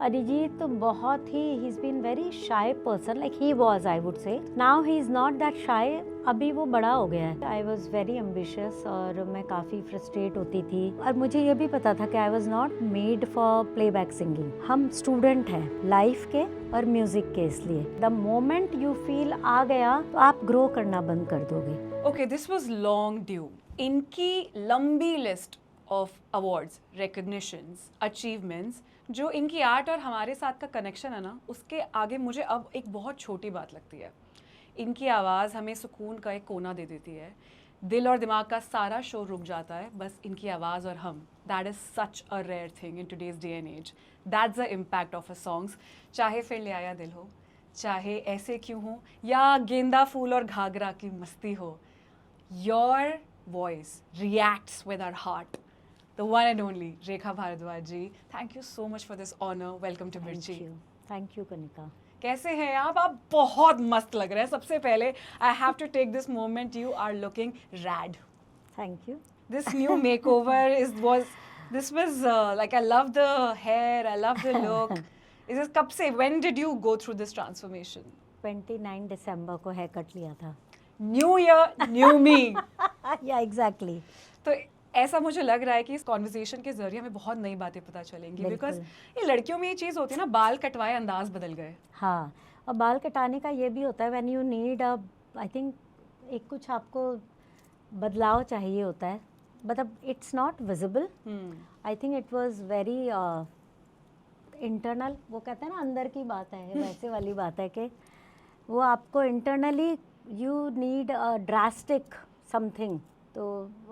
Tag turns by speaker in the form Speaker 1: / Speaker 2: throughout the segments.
Speaker 1: अरिजीत तो बहुत ही he is been very shy person, like he was, I would say. Now he is not that shy. अभी वो बड़ा हो गया है। आई वॉज वेरी एम्बिशियस और मैं काफ़ी फ्रस्ट्रेट होती थी, और मुझे ये भी पता था कि I was not made for playback singing. हम स्टूडेंट हैं लाइफ के और म्यूजिक के, इसलिए द मोमेंट यू फील आ गया तो आप ग्रो करना बंद कर दोगे।
Speaker 2: Okay, this was long due. इनकी लंबी list of awards, recognitions, achievements, जो इनकी आर्ट और हमारे साथ का कनेक्शन है ना, उसके आगे मुझे अब एक बहुत छोटी बात लगती है। इनकी आवाज़ हमें सुकून का एक कोना दे देती है। दिल और दिमाग का सारा शोर रुक जाता है, बस इनकी आवाज़ और हम। That is such a rare thing in today's day and age. That's the impact of a songs. चाहे फिर ले आया दिल हो, चाहे ऐसे क्यों हो, या गेंदा फूल और घाघरा की मस्ती हो, your voice reacts with our heart. The one and only Rekha Bharadwaj ji. Thank you so much for this honor. Welcome to Mirchi.
Speaker 1: Thank you Kanika.
Speaker 2: कैसे हैं आप बहुत मस्त लग रहे हैं। सबसे पहले I have to take this moment. You are looking rad.
Speaker 1: Thank you.
Speaker 2: This new makeover was like, I love the hair, I love the look. Is this कब से? When did you go through this transformation?
Speaker 1: 29 दिसंबर को hair cut लिया था।
Speaker 2: New year, new me.
Speaker 1: या exactly.
Speaker 2: तो ऐसा मुझे लग रहा है कि इस कॉन्वर्सेशन के जरिए हमें बहुत नई बातें पता चलेंगी, बिकॉज ये लड़कियों में ये चीज़ होती है ना, बाल कटवाए अंदाज बदल गए।
Speaker 1: हाँ, और बाल कटाने का ये भी होता है when you need a, I think एक कुछ आपको बदलाव चाहिए होता है, मतलब it's not visible. I think it was very internal. वो कहते हैं ना अंदर की बात है, वैसे वाली बात है कि वो आपको internally you need a drastic something. तो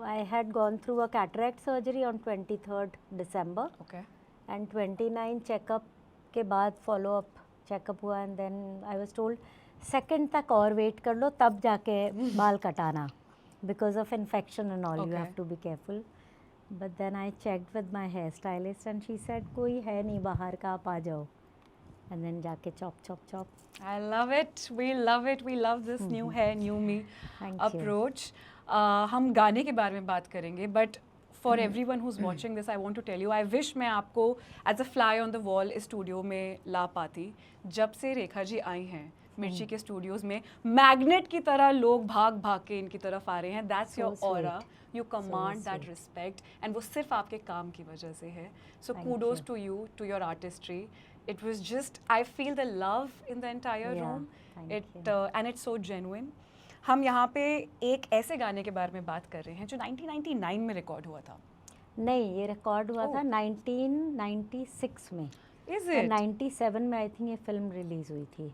Speaker 1: I had gone through a cataract surgery on 23rd December,
Speaker 2: okay.
Speaker 1: And 29 checkup के बाद फॉलो अप चेकअप हुआ, and then I was told second तक और वेट कर लो तब जाके बाल कटाना, because of infection and all, you have to be careful. But then I checked with my hair stylist and she said कोई है नहीं बाहर का, आप आ जाओ। एंड देन जाके chop chop chop.
Speaker 2: I love it. We love it. We love this new hair, new me
Speaker 1: Thank you.
Speaker 2: approach. हम गाने के बारे में बात करेंगे, but for every one who's watching this I want to tell you, I wish मैं आपको as a fly on the wall इस स्टूडियो में ला पाती। जब से रेखा जी आई हैं मिर्ची के स्टूडियोज़ में, मैग्नेट की तरह लोग भाग भाग के इनकी तरफ आ रहे हैं। That's your aura, you command that respect, and वो सिर्फ आपके काम की वजह से है। So kudos to you, to your artistry. It was just, I feel the love in the entire room. And it's so genuine. हम यहाँ पे एक ऐसे गाने के बारे में बात कर रहे हैं जो 1999 में रिकॉर्ड हुआ था।
Speaker 1: नहीं, ये रिकॉर्ड हुआ था 1996 में।
Speaker 2: Is it?
Speaker 1: 97 में आई थिंक ये फिल्म रिलीज हुई थी,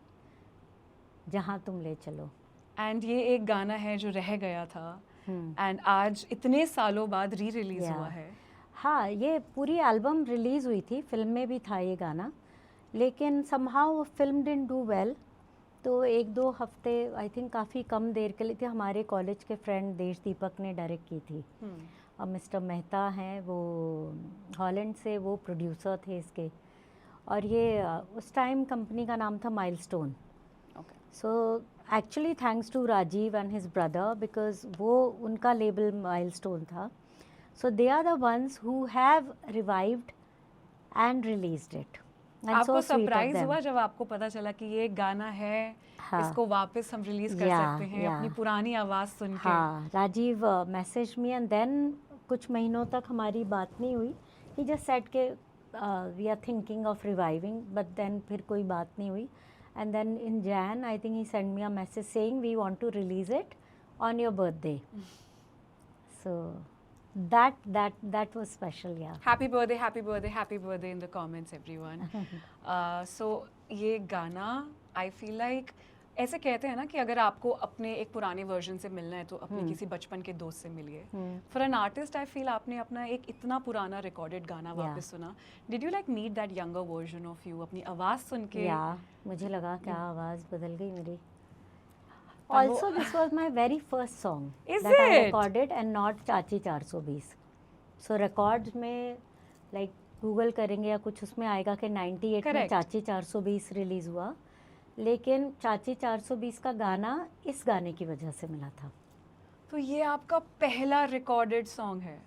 Speaker 1: जहाँ तुम ले चलो।
Speaker 2: एंड ये एक गाना है जो रह गया था, एंड आज इतने सालों बाद री रिलीज हुआ है।
Speaker 1: हाँ, ये पूरी एल्बम रिलीज हुई थी, फिल्म में भी था ये गाना, लेकिन somehow film didn't do well. तो एक दो हफ्ते, आई थिंक काफ़ी कम देर के लिए थी। हमारे कॉलेज के फ्रेंड देश दीपक ने डायरेक्ट की थी, और मिस्टर मेहता हैं वो हॉलैंड से, वो प्रोड्यूसर थे इसके। और ये उस टाइम कंपनी का नाम था Milestone. So actually thanks to Rajiv and his brother, because वो उनका लेबल माइलस्टोन था। So they are the ones who have revived and released it.
Speaker 2: आपको सरप्राइज हुआ जब आपको पता चला कि ये गाना है, इसको वापस हम रिलीज कर सकते हैं अपनी पुरानी आवाज़ सुन के?
Speaker 1: हाँ, Rajeev message me, and then कुछ महीनों तक हमारी बात नहीं हुई। ही जस्ट सेड के we are thinking of reviving, but then फिर कोई बात नहीं हुई। And then in Jan I think he send me a message saying we want to release it on your birthday. So that was special, yeah.
Speaker 2: Happy birthday in the comments, everyone. So ये गाना, I feel like, ऐसे कहते हैं ना कि अगर आपको अपने एक पुराने वर्जन से मिलना है तो अपने किसी बचपन के दोस्त से मिलिए। For an artist, I feel आपने अपना एक इतना पुराना रिकॉर्डेड गाना वापस सुना। Did you like meet that younger version of you? अपनी आवाज़ सुन के
Speaker 1: मुझे लगा क्या आवाज़ बदल गई मेरी। Also, this was my very first song that I recorded, and not चाची 420. So records में like Google करेंगे या कुछ, उसमें आएगा कि 98 में चाची 420 रिलीज़ हुआ, लेकिन चाची 420 का गाना इस गाने की वजह से मिला था।
Speaker 2: तो ये आपका पहला रिकॉर्डेड सॉन्ग है?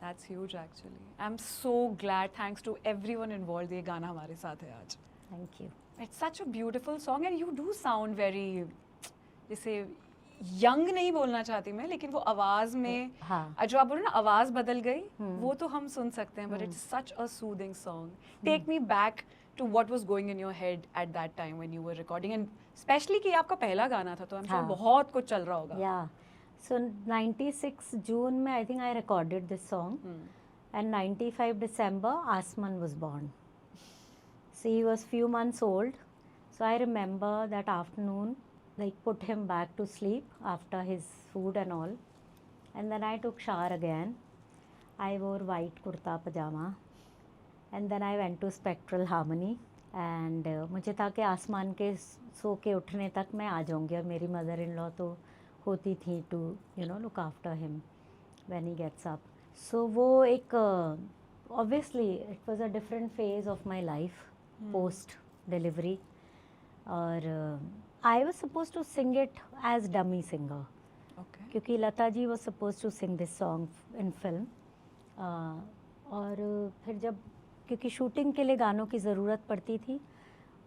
Speaker 2: That's huge actually. I'm so glad, thanks to everyone involved, ये गाना हमारे साथ है आज.
Speaker 1: Thank you.
Speaker 2: It's such a beautiful song and you do sound very, जैसे यंग नहीं बोलना चाहती मैं, लेकिन वो आवाज़ में
Speaker 1: हाँ.
Speaker 2: जो आप बोलो ना आवाज़ बदल गई, वो तो हम सुन सकते हैं, but it's such a soothing song. Take me back to what was going in your head at that time when you were recording, and especially कि आपका पहला गाना था, तो I'm sure
Speaker 1: हाँ.
Speaker 2: बहुत कुछ चल रहा होगा.
Speaker 1: Yeah. So 96 June में I think I recorded this song, and 95 December Asman was born. So he was few months old. So I remember that afternoon, like put him back to sleep after his food and all, and then I took shower again. I wore white kurta pajama, and then I went to Spectral Harmony. And मुझे था कि आसमान के सो के उठने तक मैं आ जाऊंगी, और मेरी मदर इन लॉ तो होती थी to look after him when he gets up. So वो एक obviously it was a different phase of my life post delivery, और I was suppose to sing it as dummy singer, क्योंकि Lata ji was suppose to sing this song in film. और फिर जब, क्योंकि shooting के लिए गानों की ज़रूरत पड़ती थी,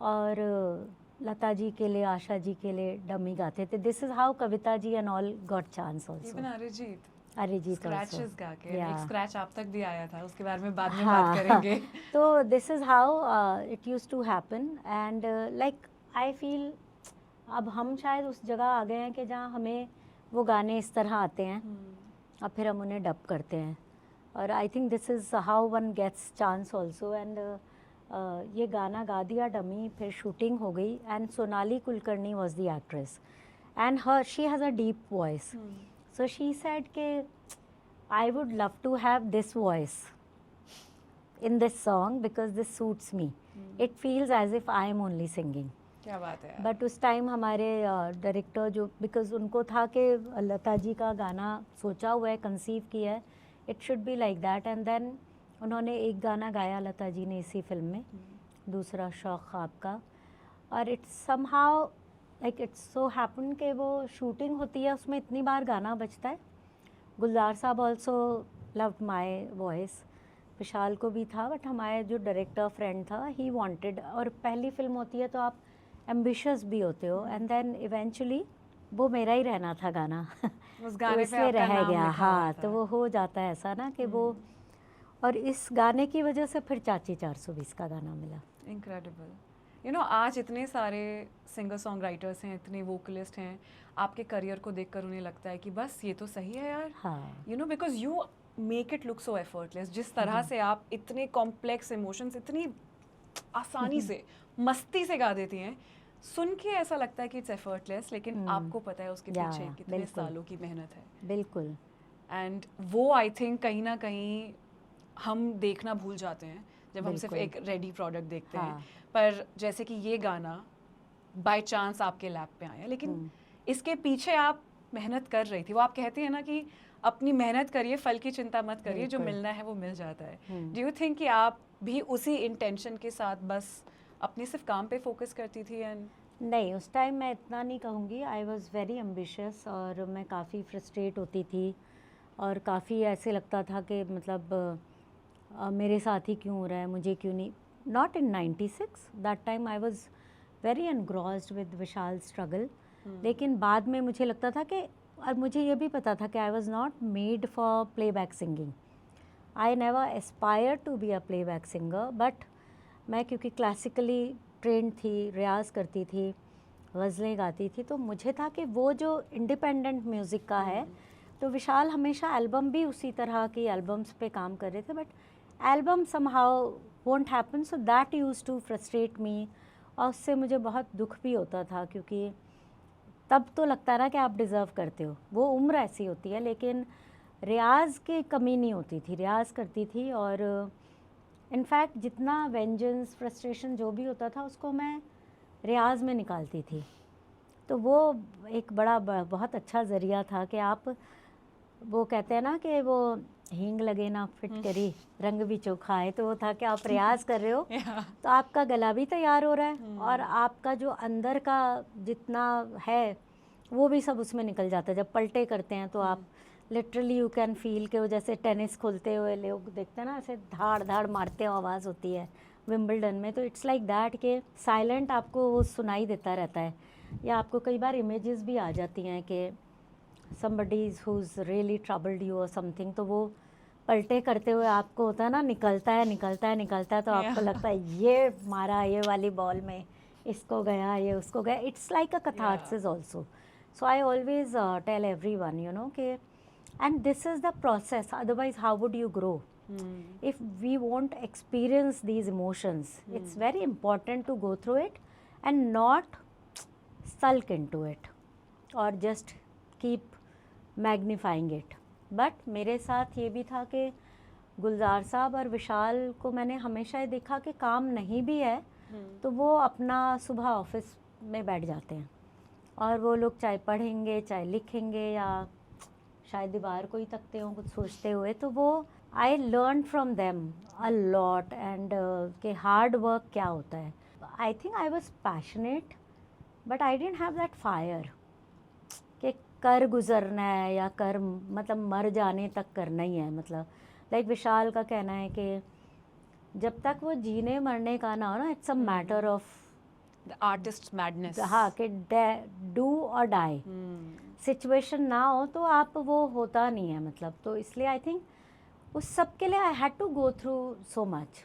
Speaker 1: और लता जी के लिए, आशा जी के लिए डमी गाते थे. This is how Kavita ji and all got chance also.
Speaker 2: Even
Speaker 1: Arijit
Speaker 2: scratches गा के,
Speaker 1: Yeah.
Speaker 2: एक स्क्रैच आप तक भी आया था, उसके बारे में बाद में
Speaker 1: हाँ.
Speaker 2: बात करेंगे.
Speaker 1: तो this is how it use to happen, and like I feel अब हम शायद उस जगह आ गए हैं कि जहाँ हमें वो गाने इस तरह आते हैं, और फिर हम उन्हें डब करते हैं. और I think this is how one gets chance also. And ये गाना गा दिया डमी, फिर शूटिंग हो गई, and Sonali Kulkarni was the actress, and her she has a deep voice. So she said के I would love to have this voice in this song because this suits me. It feels as if I am only singing.
Speaker 2: क्या बात है.
Speaker 1: But उस time हमारे director जो, because उनको था कि लता जी का गाना सोचा हुआ है, कंसीव किया है, it should be like that. And then उन्होंने एक गाना गाया लता जी ने इसी फिल्म में, दूसरा शौक ख्वाब का, और it's somehow like it's so happen कि वो शूटिंग होती है, उसमें इतनी बार गाना बजता है. गुलजार साहब ऑल्सो लव्ड माई वॉइस, विशाल को भी था, बट हमारे जो डायरेक्टर फ्रेंड था ही वांटेड. और पहली फिल्म होती है तो आप एम्बिशियस भी होते हो, एंड देन इवेंचुअली वो मेरा ही रहना था गाना.
Speaker 2: उस
Speaker 1: तो
Speaker 2: गाने पे
Speaker 1: इसलिए
Speaker 2: आपका
Speaker 1: रह
Speaker 2: नाम
Speaker 1: गया.
Speaker 2: लिखा हुआ
Speaker 1: हाँ,
Speaker 2: था.
Speaker 1: तो वो हो जाता है ऐसा ना कि वो, और इस गाने की वजह से फिर चाची 420 का गाना मिला.
Speaker 2: इनक्रेडिबल. यू नो, आज इतने सारे सिंगर सॉन्ग राइटर्स हैं, इतने वोकलिस्ट हैं, आपके करियर को देखकर उन्हें लगता है कि बस ये तो सही है यार.
Speaker 1: हाँ.
Speaker 2: You know, because you make it look so effortless. जिस तरह से आप इतने कॉम्प्लेक्स इमोशंस इतनी आसानी से, मस्ती से गा देती हैं, सुन के ऐसा लगता है कि इट्स एफर्टलेस, लेकिन आपको पता है उसके
Speaker 1: या,
Speaker 2: पीछे कितने
Speaker 1: बिल्कुल.
Speaker 2: सालों की मेहनत है.
Speaker 1: बिल्कुल.
Speaker 2: एंड वो आई थिंक कहीं ना कहीं हम देखना भूल जाते हैं जब हम सिर्फ
Speaker 1: बिल्कुल.
Speaker 2: एक रेडी प्रोडक्ट देखते
Speaker 1: हाँ.
Speaker 2: हैं. पर जैसे कि ये गाना बाय चांस आपके लैप पे आया, लेकिन इसके पीछे आप मेहनत कर रही थी. वो आप कहती हैं ना कि अपनी मेहनत करिए, फल की चिंता मत करिए, जो
Speaker 1: बिल्कुल.
Speaker 2: मिलना है वो मिल जाता है. डू यू थिंक कि आप भी उसी इंटेंशन के साथ बस अपने सिर्फ काम पे फोकस करती थी? एंड
Speaker 1: नहीं, उस टाइम मैं इतना नहीं कहूँगी. आई वॉज़ वेरी एम्बिशियस, और मैं काफ़ी फ्रस्ट्रेट होती थी, और काफ़ी ऐसे लगता था कि मतलब मेरे साथ ही क्यों हो रहा है, मुझे क्यों नहीं. Not in 96, that time I was very engrossed with Vishal struggle. लेकिन बाद में मुझे लगता था कि, और मुझे ये भी पता था कि I was not made for playback singing. I never aspire to be a playback singer, but मैं क्योंकि क्लासिकली ट्रेंड थी, रियाज़ करती थी, गज़लें गाती थी, तो मुझे था कि वो जो इंडिपेंडेंट म्यूज़िक का है, तो विशाल हमेशा एल्बम भी उसी तरह की एल्बम्स पे काम कर रहे थे, but album somehow won't happen. So that use to frustrate me, और उससे मुझे बहुत दुख भी होता था, क्योंकि तब तो लगता है ना कि आप डिज़र्व करते हो, वो उम्र ऐसी होती है. लेकिन रियाज़ की कमी नहीं होती थी, रियाज़ करती थी, और इनफैक्ट जितना वेंजेंस, फ्रस्ट्रेशन जो भी होता था, उसको मैं रियाज़ में निकालती थी. तो वो एक बड़ा बहुत अच्छा ज़रिया था कि आप, वो कहते हैं ना कि वो हींग लगे ना फिटकरी, रंग भी चोखा है, तो वो था कि आप रियाज़ कर रहे हो तो आपका गला भी तैयार हो रहा है, और आपका जो अंदर का जितना है वो भी सब उसमें निकल जाता है. जब पलटे करते हैं तो आप लिटरली यू कैन फील कि वो जैसे टेनिस खोलते हुए लोग देखते हैं ना, ऐसे धाड़ धाड़ मारते हो आवाज़ होती है विंबलडन में, तो इट्स लाइक दैट कि साइलेंट आपको वो सुनाई देता रहता है, या आपको कई बार इमेजेस भी आ जाती हैं कि somebody who's really troubled you or something, तो वो पलटे करते हुए आपको होता है ना, निकलता है तो आपको लगता है ये मारा ये वाली बॉल में, इसको गया ये उसको गया. It's like a catharsis also. So I always tell everyone, you know, कि and this is the process, otherwise how would you grow? If we won't experience these emotions, it's very important to go through it and not sulk into it or just keep magnifying it. But मेरे साथ ये भी था कि गुलजार साहब और विशाल को मैंने हमेशा ये देखा कि काम नहीं भी है तो वो अपना सुबह ऑफिस में बैठ जाते हैं और वो लोग चाहे पढ़ेंगे चाहे लिखेंगे या शायद दीवार को ही तकते हों कुछ सोचते हुए, तो वो आई learn from them a lot and कि हार्ड वर्क क्या होता है. I think I was passionate but I didn't have that fire कि कर गुजरना है या कर मतलब मर जाने तक करना ही है. मतलब लाइक विशाल का कहना है कि जब तक वो जीने मरने का ना हो ना, it's a matter of
Speaker 2: the artist madness.
Speaker 1: हाँ, कि डू और डाई सिचुएशन ना हो तो आप वो होता नहीं है. मतलब तो इसलिए आई थिंक उस सब के लिए I had to go through so much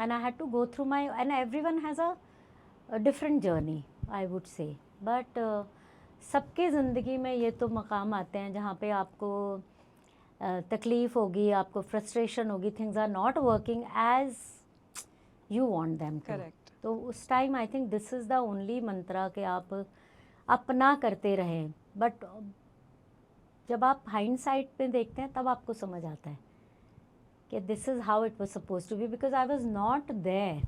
Speaker 1: and I had to go through my, and everyone has a different journey I would say. But सबके ज़िंदगी में ये तो मकाम आते हैं जहाँ पे आपको तकलीफ़ होगी, आपको फ्रस्ट्रेशन होगी, things are not working as you want them to.
Speaker 2: Correct.
Speaker 1: तो उस time I think this is the only mantra कि आप अपना करते रहें. बट जब आप हाइंडसाइट पे देखते हैं तब आपको समझ आता है कि this is how it was suppose to be, because I was not there.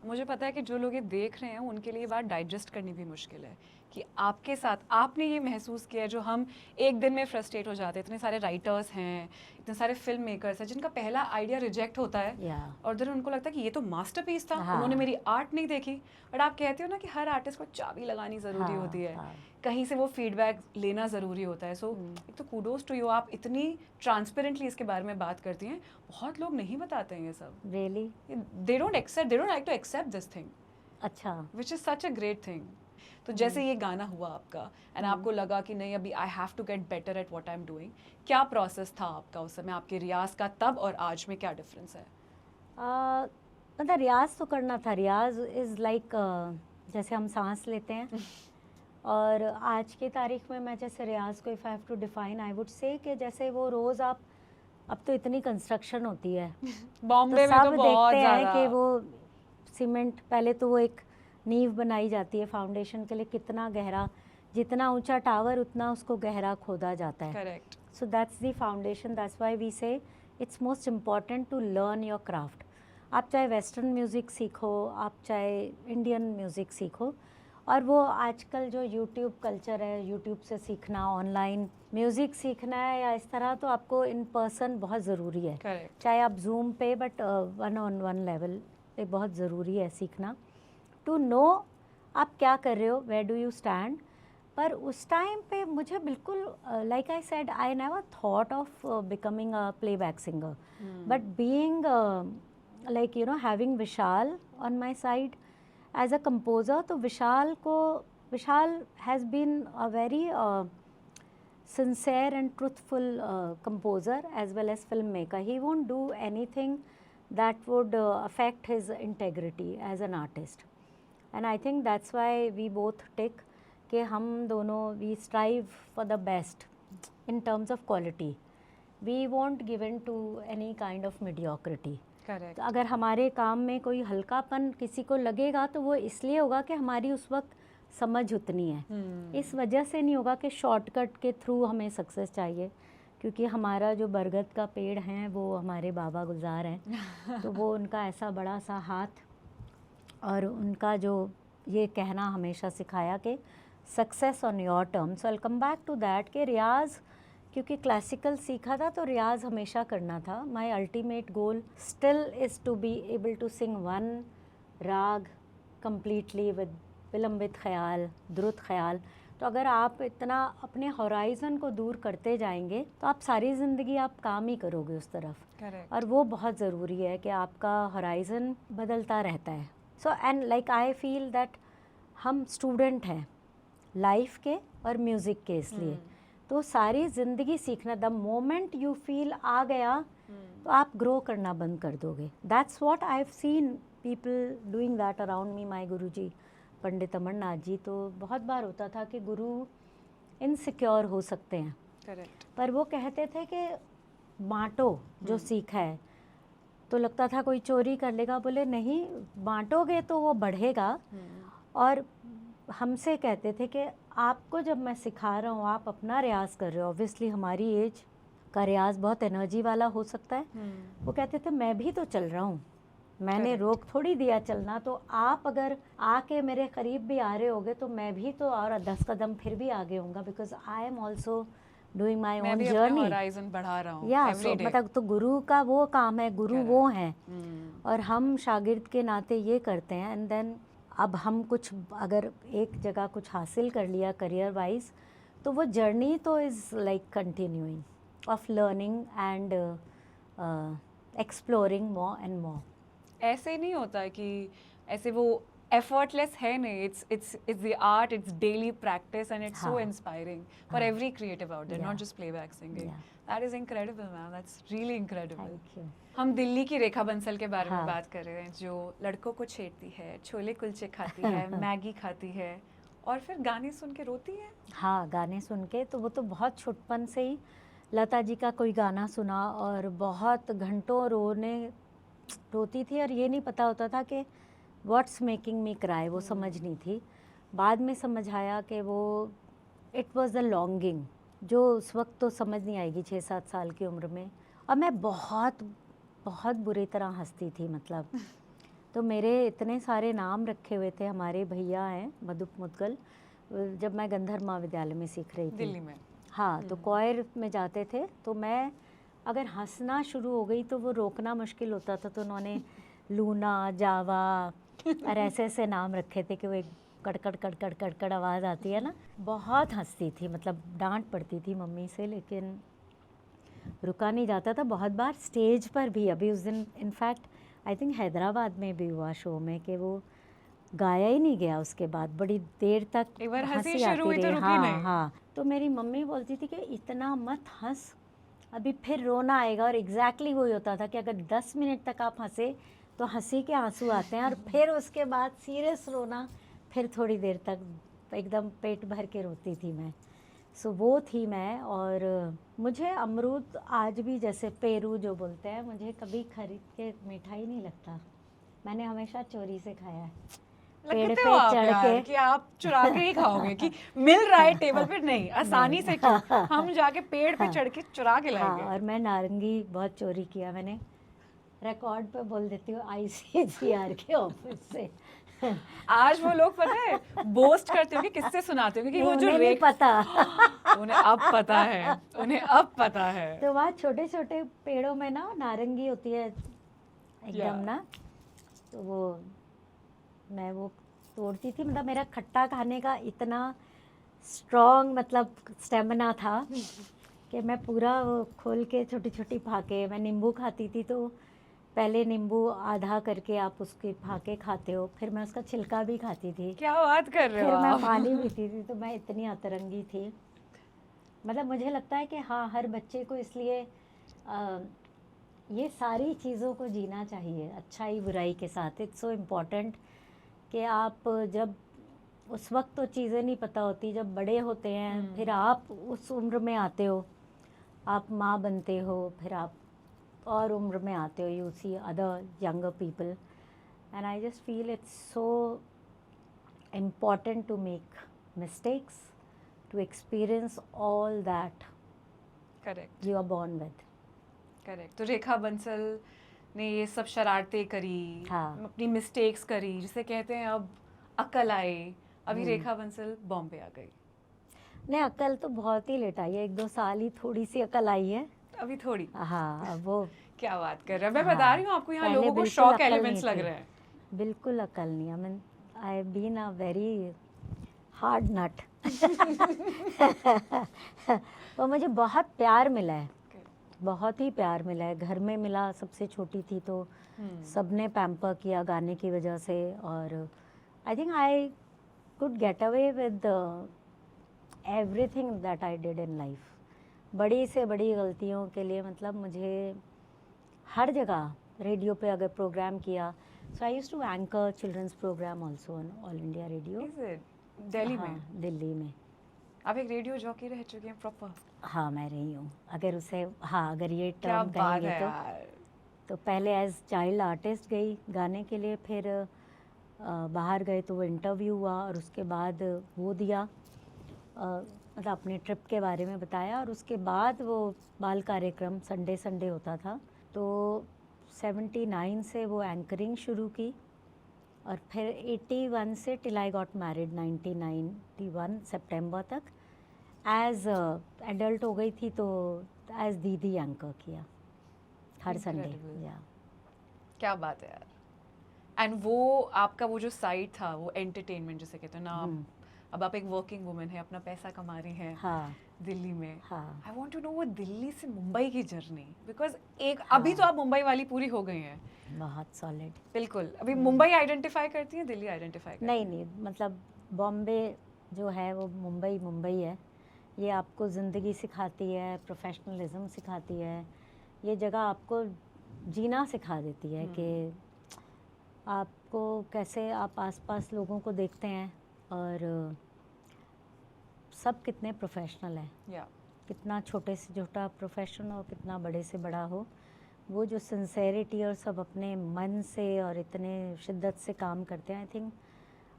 Speaker 2: मुझे पता है कि जो लोग ये देख रहे हैं उनके लिए ये बात डाइजेस्ट करनी भी मुश्किल है कि आपके साथ आपने ये महसूस किया है जो हम एक दिन में फ्रस्ट्रेट हो जाते हैं. इतने सारे राइटर्स हैं, इतने सारे फिल्म मेकर्स हैं जिनका पहला आइडिया रिजेक्ट होता है और फिर उनको लगता है कि ये तो मास्टरपीस था, उन्होंने मेरी आर्ट नहीं देखी. बट आप कहते हो ना कि हर आर्टिस्ट को चाबी लगानी ज़रूरी होती है, कहीं से वो फीडबैक लेना ज़रूरी होता है. सो एक तो कूडोज टू यू, आप इतनी ट्रांसपेरेंटली इसके बारे में बात करती हैं. बहुत लोग नहीं बताते हैं ये सब.
Speaker 1: Really
Speaker 2: they don't like to accept this thing,
Speaker 1: अच्छा,
Speaker 2: which is such a great thing. तो जैसे ये गाना हुआ आपका एंड आपको लगा कि नहीं अभी I have to get better at what I am doing, क्या प्रोसेस था आपका उस समय, आपके रियाज का तब और आज में क्या डिफरेंस है?
Speaker 1: मतलब रियाज तो करना था. रियाज इज़ लाइक जैसे हम सांस लेते हैं और आज की तारीख में मैं जैसे रियाज को if I have to define I would say कि जैसे वो रोज़ आप, अब तो इतनी कंस्ट्रक्शन होती है
Speaker 2: बॉम्बे
Speaker 1: तो
Speaker 2: में
Speaker 1: सब
Speaker 2: तो बहुत
Speaker 1: देखते हैं
Speaker 2: ज़्यादा
Speaker 1: कि वो सीमेंट पहले तो वो एक नींव बनाई जाती है फाउंडेशन के लिए, कितना गहरा, जितना ऊंचा टावर उतना उसको गहरा खोदा जाता है.
Speaker 2: Correct.
Speaker 1: So that's the foundation. That's why we say it's most important to learn your craft. आप चाहे वेस्टर्न म्यूज़िक सीखो, आप चाहे इंडियन म्यूज़िक सीखो, और वो आजकल जो यूट्यूब कल्चर है, यूट्यूब से सीखना, ऑनलाइन म्यूज़िक सीखना है या इस तरह, तो आपको इन पर्सन बहुत ज़रूरी है.
Speaker 2: करेक्ट.
Speaker 1: चाहे आप जूम पे, but one on one level पे बहुत ज़रूरी है सीखना, टू नो आप क्या कर रहे हो, वेयर डू यू स्टैंड. पर उस टाइम पे मुझे बिल्कुल like I said I never thought of becoming a playback singer, but being like you know having Vishal on my side as a composer, तो Vishal has been a very sincere and truthful composer as well as filmmaker. He won't do anything that would affect his integrity as an artist. And I think that's why we both tick कि हम दोनों we strive for the best in terms of quality. We won't give in to any kind of mediocrity.
Speaker 2: Correct.
Speaker 1: तो अगर हमारे काम में कोई हल्कापन किसी को लगेगा तो वो इसलिए होगा कि हमारी उस वक्त समझ उतनी है. इस वजह से नहीं होगा कि शॉर्टकट के थ्रू हमें सक्सेस चाहिए, क्योंकि हमारा जो बरगद का पेड़ है वो हमारे बाबा गुलजार हैं तो वो उनका ऐसा बड़ा सा हाथ और उनका जो ये कहना हमेशा सिखाया कि success on your terms. I will come back to that कि रियाज़, क्योंकि क्लासिकल सीखा था तो रियाज़ हमेशा करना था. My ultimate goal still is to be able to sing one raga completely with विलंबित ख्याल, द्रुत ख्याल, तो अगर आप इतना अपने हॉराइजन को दूर करते जाएंगे तो आप सारी ज़िंदगी आप काम ही करोगे उस तरफ।
Speaker 2: करेक्ट।
Speaker 1: और वो बहुत ज़रूरी है कि आपका हॉराइजन बदलता रहता है। So and like I feel that हम स्टूडेंट हैं लाइफ के और म्यूज़िक के, इसलिए तो सारी ज़िंदगी सीखना, द मोमेंट यू फील आ गया तो आप ग्रो करना बंद कर दोगे। That's what I have seen people doing that around me. My guruji Pandit Amarnath ji, तो बहुत बार होता था कि गुरु इनसिक्योर हो सकते हैं,
Speaker 2: करेक्ट।
Speaker 1: पर वो कहते थे कि बांटो जो सीखा है। तो लगता था कोई चोरी कर लेगा, बोले नहीं, बांटोगे तो वो बढ़ेगा। और हमसे कहते थे कि आपको जब मैं सिखा रहा हूँ आप अपना रियाज कर रहे हो, ऑब्वियसली हमारी एज का रियाज बहुत एनर्जी वाला हो सकता है। वो कहते थे मैं भी तो चल रहा हूँ, मैंने
Speaker 2: Correct.
Speaker 1: रोक थोड़ी दिया चलना, तो आप अगर आके मेरे करीब भी आ रहे होगे तो मैं भी तो और 10 कदम फिर भी आगे होऊंगा, because I am also doing my
Speaker 2: मैं
Speaker 1: ओन
Speaker 2: भी अपना
Speaker 1: जर्नी।
Speaker 2: होराइजन बढ़ा रहा हूँ
Speaker 1: या
Speaker 2: every day।
Speaker 1: मतलब तो गुरु का वो काम है, गुरु
Speaker 2: Correct.
Speaker 1: वो हैं
Speaker 2: हम्म।
Speaker 1: और हम शागिर्द के नाते ये करते हैं। एंड देन अब हम कुछ अगर एक जगह कुछ हासिल कर लिया करियर वाइज, तो वो जर्नी तो is like continuing of learning and exploring more and more.
Speaker 2: ऐसे नहीं होता कि ऐसे वो effortless है नहीं, it's the art, it's daily practice and it's so
Speaker 1: हाँ।
Speaker 2: inspiring for every creative out there,
Speaker 1: Yeah.
Speaker 2: not just playback singing।
Speaker 1: Yeah.
Speaker 2: That is incredible ma'am, that's really incredible।
Speaker 1: Thank you.
Speaker 2: हम दिल्ली की रेखा बंसल के बारे में
Speaker 1: हाँ।
Speaker 2: बात कर रहे हैं, जो लड़कों को छेड़ती है, छोले कुलचे खाती है, मैगी खाती है और फिर गाने सुन के रोती है।
Speaker 1: हाँ, गाने सुन के तो वो तो बहुत छुटपन से ही लता जी का कोई गाना सुना और बहुत घंटों रोती थी और ये नहीं पता होता था कि व्हाट्स मेकिंग मी क्राई, वो समझ नहीं थी। बाद में समझ आया कि वो इट वाज द लॉन्गिंग, जो उस वक्त तो समझ नहीं आएगी 6-7 साल की उम्र में। और मैं बहुत बहुत बुरी तरह हंसती थी, मतलब तो मेरे इतने सारे नाम रखे हुए थे। हमारे भैया हैं मधुप मुदगल, जब मैं गंधर्व महाविद्यालय में सीख रही थी
Speaker 2: दिल्ली में।
Speaker 1: हाँ, तो कॉयर में जाते थे, तो मैं अगर हंसना शुरू हो गई तो वो रोकना मुश्किल होता था। तो उन्होंने लूना, जावा और ऐसे ऐसे नाम रखे थे कि वो एक कड़कड़ कड़कड़ कड़कड़ आवाज़ आती है ना। बहुत हंसती थी, मतलब डांट पड़ती थी मम्मी से, लेकिन रुका नहीं जाता था। बहुत बार स्टेज पर भी, अभी उस दिन इनफैक्ट आई थिंक हैदराबाद में भी हुआ शो में, कि वो गाया ही नहीं गया उसके बाद, बड़ी देर तक
Speaker 2: एक बार हंसी
Speaker 1: हंसी
Speaker 2: शुरू हुई
Speaker 1: आती
Speaker 2: तो
Speaker 1: रही।
Speaker 2: रुकी
Speaker 1: हाँ
Speaker 2: नहीं।
Speaker 1: हाँ, तो मेरी मम्मी बोलती थी कि इतना मत हंस, अभी फिर रोना आएगा। और एग्जैक्टली वही होता था कि अगर 10 मिनट तक आप हंसे तो हंसी के आंसू आते हैं और फिर उसके बाद सीरियस रोना, फिर थोड़ी देर तक एकदम पेट भर के रोती थी मैं। सो वो थी मैं। और मुझे अमरूद आज भी, जैसे पेरू जो बोलते हैं, मुझे कभी खरीद के मीठा ही नहीं लगता, मैंने हमेशा चोरी से खाया है। पेड़
Speaker 2: लगते
Speaker 1: पे
Speaker 2: हो आप
Speaker 1: चढ़
Speaker 2: यार
Speaker 1: के
Speaker 2: कि आप चुरा के ही खाओगे कि मिल रहा है टेबल पे, नहीं आसानी से क्यों, हम जाके पेड़ पे चढ़ के चुरा के
Speaker 1: हाँ,
Speaker 2: लाएंगे।
Speaker 1: और मैं नारंगी बहुत चोरी किया मैंने, रिकॉर्ड पे बोल देती हूँ ICAR के ऑफिस से।
Speaker 2: आज वो लोग पता है बोस्ट करते हो कि किससे सुनाते हो, क्योंकि वो जो
Speaker 1: उन्हें नहीं पता।
Speaker 2: उन्हें अब पता है, उन्हें अब पता है।
Speaker 1: तो वहाँ छोटे छोटे पेड़ों में ना नारंगी होती है एकदम ना, तो वो मैं वो तोड़ती थी। मतलब मेरा खट्टा खाने का इतना स्ट्रॉन्ग मतलब स्टेमिना था कि मैं पूरा वो खोल के छोटी छोटी फाके, मैं नींबू खाती थी तो पहले नींबू आधा करके आप उसके फाके खाते हो, फिर मैं उसका छिलका भी खाती थी,
Speaker 2: क्या बात कर रहे हो
Speaker 1: फिर मैं
Speaker 2: आप?
Speaker 1: पानी पीती थी। तो मैं इतनी अतरंगी थी। मतलब मुझे लगता है कि हाँ, हर बच्चे को इसलिए ये सारी चीज़ों को जीना चाहिए, अच्छाई बुराई के साथ। इट्स सो इम्पॉर्टेंट कि आप जब उस वक्त तो चीज़ें नहीं पता होती, जब बड़े होते हैं फिर आप उस उम्र में आते हो, आप माँ बनते हो, फिर आप और उम्र में आते हो, you see other younger people, and I just feel it's so important to make mistakes, to experience all that
Speaker 2: correct
Speaker 1: you are born with.
Speaker 2: Correct. तो रेखा बंसल ने ये सब शरारतें करी,
Speaker 1: हाँ।
Speaker 2: अपनी मिस्टेक्स करी, जिसे कहते हैं अब अकल आई। अभी रेखा बंसल बॉम्बे आ गई।
Speaker 1: नहीं, अकल तो बहुत ही लेट आई है, 1-2 साल ही थोड़ी सी अकल आई है।
Speaker 2: अभी थोड़ी।
Speaker 1: हाँ, अब वो
Speaker 2: क्या बात कर रहे हैं, मैं
Speaker 1: हाँ,
Speaker 2: बता रही हूँ आपको, यहाँ
Speaker 1: पहले
Speaker 2: लोगों को
Speaker 1: बिल्कुल
Speaker 2: शॉक
Speaker 1: अकल
Speaker 2: एलिमेंट्स
Speaker 1: नहीं
Speaker 2: लग
Speaker 1: थी।
Speaker 2: रहे हैं।
Speaker 1: बिल्कुल अकल नहीं। I mean I have been a very hard nut. और मुझे बहुत प्यार मिला है, बहुत ही प्यार मिला है। घर में मिला, सबसे छोटी थी तो सबने पैम्पर किया गाने की वजह से। और I think I could get away with everything that I did in life. बड़ी से बड़ी गलतियों के लिए मतलब मुझे हर जगह रेडियो पे अगर प्रोग्राम किया, so I used to anchor children's program also on All India Radio.
Speaker 2: Is it? Delhi में?
Speaker 1: हाँ, दिल्ली में।
Speaker 2: आप एक रेडियो जॉकी रह चुके हैं प्रॉपर।
Speaker 1: हाँ, मैं रही हूँ। अगर उसे, हाँ, अगर ये
Speaker 2: क्या
Speaker 1: टर्म
Speaker 2: बात
Speaker 1: कहेंगे
Speaker 2: है
Speaker 1: तो
Speaker 2: यार।
Speaker 1: तो पहले एज चाइल्ड आर्टिस्ट गई गाने के लिए, फिर बाहर गए तो वो इंटरव्यू हुआ और उसके बाद वो दिया, मतलब अपने ट्रिप के बारे में बताया। और उसके बाद वो बाल कार्यक्रम संडे संडे होता था, तो 79 से वो एंकरिंग शुरू की। और फिर 81 से टिल आई गॉट मैरिड 1991 सितंबर तक एज एडल्ट हो गई थी, तो एज दीदी एंकर किया हर संडे।
Speaker 2: Incredible.
Speaker 1: या
Speaker 2: क्या बात है यार। एंड वो आपका वो जो साइड था वो एंटरटेनमेंट जिसे कहते हैं ना, अब आप एक वर्किंग वुमन है, अपना पैसा कमा रही हैं
Speaker 1: हाँ
Speaker 2: दिल्ली में।
Speaker 1: हाँ
Speaker 2: आई वांट टू नो वो दिल्ली से मुंबई की जर्नी, बिकॉज एक
Speaker 1: हाँ।
Speaker 2: अभी तो आप मुंबई वाली पूरी हो गई हैं।
Speaker 1: बहुत सॉलिड।
Speaker 2: बिल्कुल। अभी मुंबई आइडेंटिफाई करती हैं, दिल्ली आइडेंटिफाई करती
Speaker 1: नहीं नहीं, मतलब बॉम्बे जो है वो मुंबई मुंबई है। ये आपको ज़िंदगी सिखाती है, प्रोफेशनलिज्म सिखाती है। ये जगह आपको जीना सिखा देती है कि आपको कैसे आप आसपास लोगों को देखते हैं और सब कितने प्रोफेशनल हैं।
Speaker 2: या
Speaker 1: कितना छोटे से छोटा प्रोफेशन हो, कितना बड़े से बड़ा हो, वो जो सिंसेरिटी और सब अपने मन से और इतने शिद्दत से काम करते हैं, आई थिंक।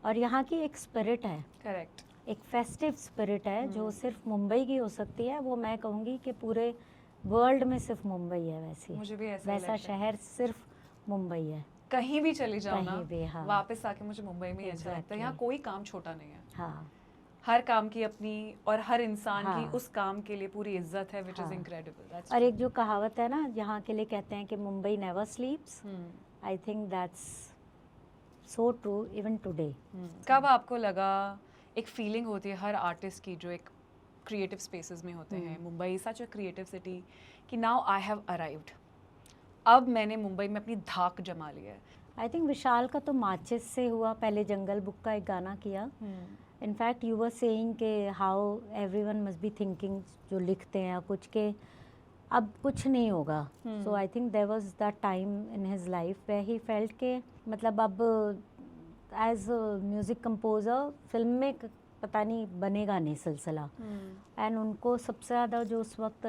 Speaker 1: और यहाँ की एक स्पिरिट है,
Speaker 2: करेक्ट।
Speaker 1: एक फेस्टिव स्पिरिट है जो सिर्फ मुंबई की हो सकती है। वो मैं कहूँगी कि पूरे वर्ल्ड में सिर्फ मुंबई है वैसी,
Speaker 2: मुझे भी ऐसा ही
Speaker 1: वैसा
Speaker 2: लगता है।
Speaker 1: शहर सिर्फ मुंबई है।
Speaker 2: कहीं भी चली जाओ ना,
Speaker 1: कहीं भी, हाँ।
Speaker 2: वापस आके मुझे मुंबई में ही अच्छा लगता है। यहाँ
Speaker 1: Exactly.
Speaker 2: कोई काम छोटा नहीं है,
Speaker 1: हाँ
Speaker 2: हर काम की अपनी और हर इंसान की
Speaker 1: हाँ।
Speaker 2: उस काम के लिए पूरी इज्जत है, विच इज
Speaker 1: हाँ।
Speaker 2: इनक्रेडिबल।
Speaker 1: और एक जो कहावत है ना यहाँ के लिए, कहते हैं कि Mumbai never स्लीप्स, I think that's so true even today.
Speaker 2: कब आपको लगा, एक फीलिंग होती है हर आर्टिस्ट की जो एक क्रिएटिव स्पेसेस में होते हैं, मुंबई सच अ क्रिएटिव सिटी, कि नाउ आई हैव अराइव्ड, अब मैंने मुंबई में अपनी धाक जमा ली है?
Speaker 1: आई थिंक विशाल का तो माचिस से हुआ, पहले जंगल बुक का एक गाना किया। इनफैक्ट यू वर सेइंग के how everyone must be thinking, जो लिखते हैं कुछ के अब कुछ नहीं होगा। So I think there was that time in his life where he felt के मतलब अब एज म्यूज़िक कंपोज़र फिल्म में पता नहीं बनेगा नहीं सिलसिला। एंड उनको सबसे ज़्यादा जो उस वक्त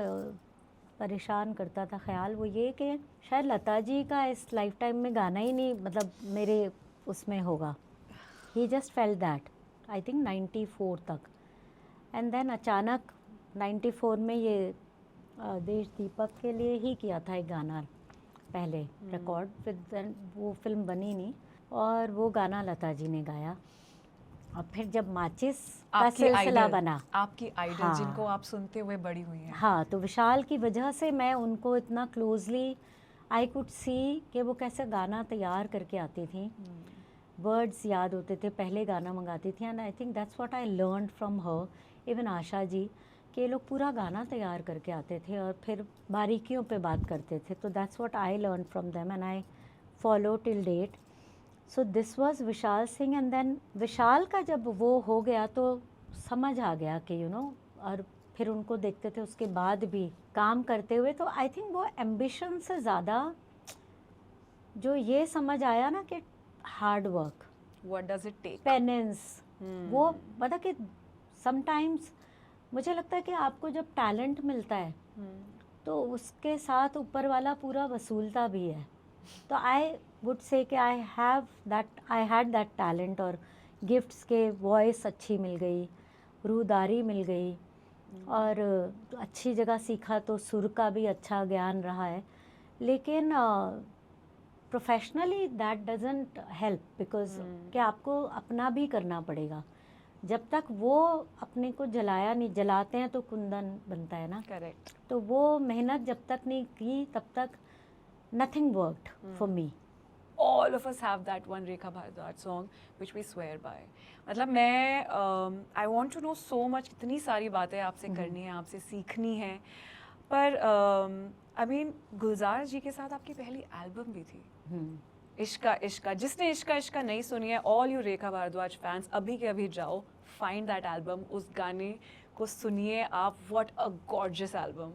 Speaker 1: परेशान करता था ख्याल, वो ये कि शायद लता जी का इस लाइफ टाइम में गाना ही नहीं, मतलब मेरे उसमें होगा। He just felt that, I think 94 तक। एंड देन अचानक 94 में ये देश दीपक के लिए ही किया था एक गाना पहले रिकॉर्ड, फिर वो फिल्म बनी नहीं और वो गाना लता जी ने गाया। और फिर जब माचिस का सिलसिला बना,
Speaker 2: आपकी आइडल
Speaker 1: हाँ।
Speaker 2: जिनको आप सुनते हुए बड़ी हुई हैं,
Speaker 1: हाँ, तो विशाल की वजह से मैं उनको इतना क्लोजली आई कुड सी कि वो कैसे गाना तैयार करके आती थी, वर्ड्स याद होते थे, पहले गाना मंगाती थी। And I think that's what I learn from her. Even Asha ji कि ये लोग पूरा गाना तैयार करके आते थे और फिर बारीकियों पे बात करते थे। तो that's what I learn from them and I follow till date. So this was Vishal Singh. And then Vishal का जब वो हो गया तो समझ आ गया कि और फिर उनको देखते थे उसके बाद भी काम करते हुए, तो आई थिंक वो एम्बिशन से ज़्यादा जो ये समझ आया ना कि hard work,
Speaker 2: what does it take,
Speaker 1: penance, वो मतलब कि समटाइम्स मुझे लगता है कि आपको जब टैलेंट मिलता है तो उसके साथ ऊपर वाला पूरा वसूलता भी है। तो आई वुड से कि आई हैड दैट टैलेंट और गिफ्ट्स के, वॉइस अच्छी मिल गई, रूहदारी मिल गई और अच्छी जगह सीखा तो सुर का भी अच्छा ज्ञान रहा है। लेकिन professionally that doesn't help, because कि आपको अपना भी करना पड़ेगा। जब तक वो अपने को जलाया नहीं, जलाते हैं तो कुंदन बनता है ना।
Speaker 2: करेक्ट।
Speaker 1: तो वो मेहनत जब तक नहीं की तब तक nothing worked for me.
Speaker 2: all of us have that one Rekha Bhardwaj song which we swear by. मतलब मैं I want to know so much, इतनी सारी बातें आपसे करनी है, आपसे सीखनी है, पर I mean गुलजार जी के साथ आपकी पहली एल्बम भी थी, इश्का इश्का. जिसने इश्का इश्का नहीं सुनी है, all you Rekha Bhardwaj fans, अभी के अभी जाओ, फाइंड दैट एल्बम, उस गाने को सुनिए आप. What a gorgeous album.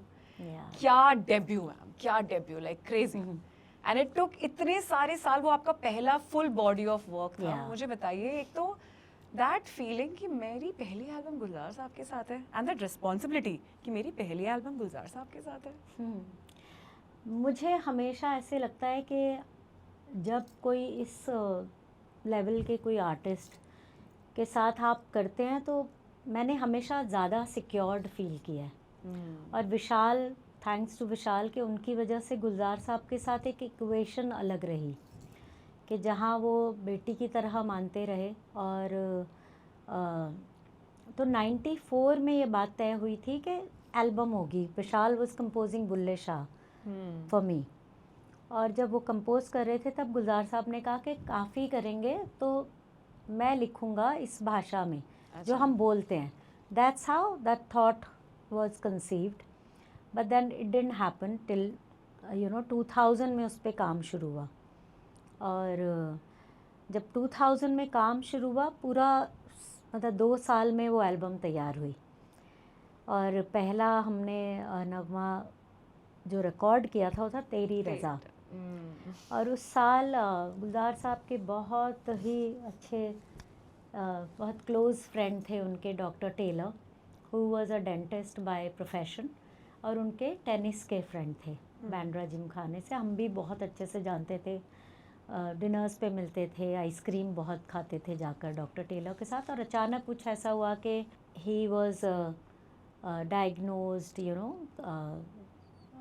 Speaker 2: क्या डेब्यू मैम, क्या debut, like crazy. And it took इतने सारे साल, वो आपका पहला फुल बॉडी ऑफ वर्क था. मुझे बताइए, एक तो दैट फीलिंग कि मेरी पहली एल्बम गुलजार साहब के साथ है, एंड दैट रिस्पॉन्सिबिलिटी कि मेरी पहली एल्बम गुलजार साहब के साथ है.
Speaker 1: मुझे हमेशा ऐसे लगता है कि जब कोई इस लेवल के कोई आर्टिस्ट के साथ आप करते हैं तो मैंने हमेशा ज़्यादा सिक्योर्ड फील किया है. और विशाल, थैंक्स टू विशाल, कि उनकी वजह से गुलजार साहब के साथ एक इक्वेशन अलग रही कि जहाँ वो बेटी की तरह मानते रहे. और तो 94 में ये बात तय हुई थी कि एल्बम होगी. Vishal was composing Bulle Shah for me. और जब वो कंपोज कर रहे थे तब गुलजार साहब ने कहा कि काफ़ी करेंगे तो मैं लिखूँगा इस भाषा में जो हम बोलते हैं. That's how that thought was conceived. But then it didn't happen till 2000 में उस पर काम शुरू हुआ. और जब 2000 में काम शुरू हुआ, पूरा मतलब 2 साल में वो एल्बम तैयार हुई. और पहला हमने नगमा जो रिकॉर्ड किया था वो था तेरी रज़ा. और उस साल गुलजार साहब के बहुत ही अच्छे बहुत क्लोज़ फ्रेंड थे उनके, doctor Taylor, who was a dentist by profession, और उनके टेनिस के फ्रेंड थे बैंड्रा जिमखाने से. हम भी बहुत अच्छे से जानते थे, डिनर्स पे मिलते थे, आइसक्रीम बहुत खाते थे जाकर डॉक्टर टेलर के साथ. और अचानक कुछ ऐसा हुआ कि he was diagnosed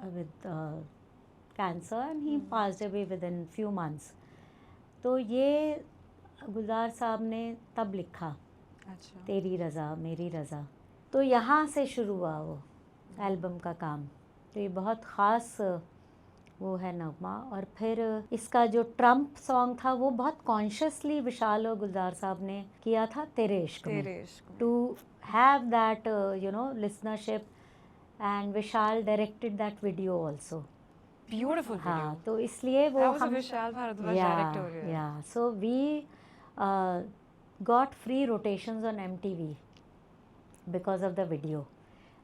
Speaker 1: with cancer and he passed away within few months. तो ये गुलजार साहब ने तब लिखा, अच्छा, तेरी रज़ा मेरी रज़ा. तो यहाँ से शुरू हुआ वो एल्बम का काम. तो ये बहुत ख़ास वो है नगमा. और फिर इसका जो ट्रम्प सॉन्ग था वो बहुत कॉन्शियसली विशाल और गुलजार साहब ने किया था, Tere Ishq Mein, to have that listenership. And Vishal directed that video also.
Speaker 2: Beautiful video.
Speaker 1: हाँ, तो इसलिए वो
Speaker 2: हम Vishal Bhardwaj director.
Speaker 1: Yeah, so we got free rotations on MTV because of the video,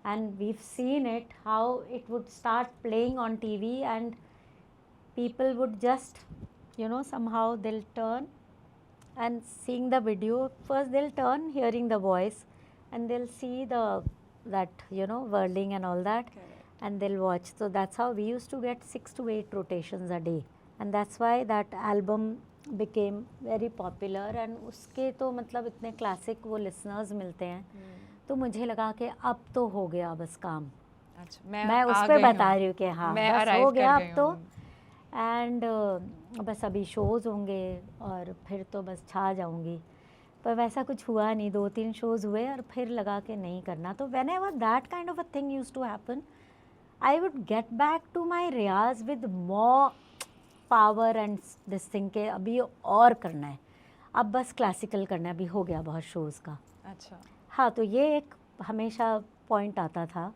Speaker 1: and we've seen it how it would start playing on TV and people would just somehow they'll turn and seeing the video. First they'll turn hearing the voice and they'll see that whirling and all that. Correct. And they'll watch. So that's how we used to get 6 to 8 rotations a day, and that's why that album became very popular. And उसके तो मतलब इतने classic वो listeners मिलते हैं. तो मुझे लगा कि अब तो हो गया बस काम. अच्छा, मैं उस पर बता रही हूँ कि हाँ बस हो गया अब तो. एंड बस अभी शोज़ होंगे और फिर तो बस छा जाऊँगी. पर वैसा कुछ हुआ नहीं. 2-3 शोज़ हुए और फिर लगा कि नहीं करना. तो whenever that kind of a thing used to happen, I would get back to my riyaz with more power and this thing के अभी और करना है, अब बस क्लासिकल करना है, अभी हो गया बहुत शोज़ का. अच्छा, हाँ, तो ये एक हमेशा पॉइंट आता था.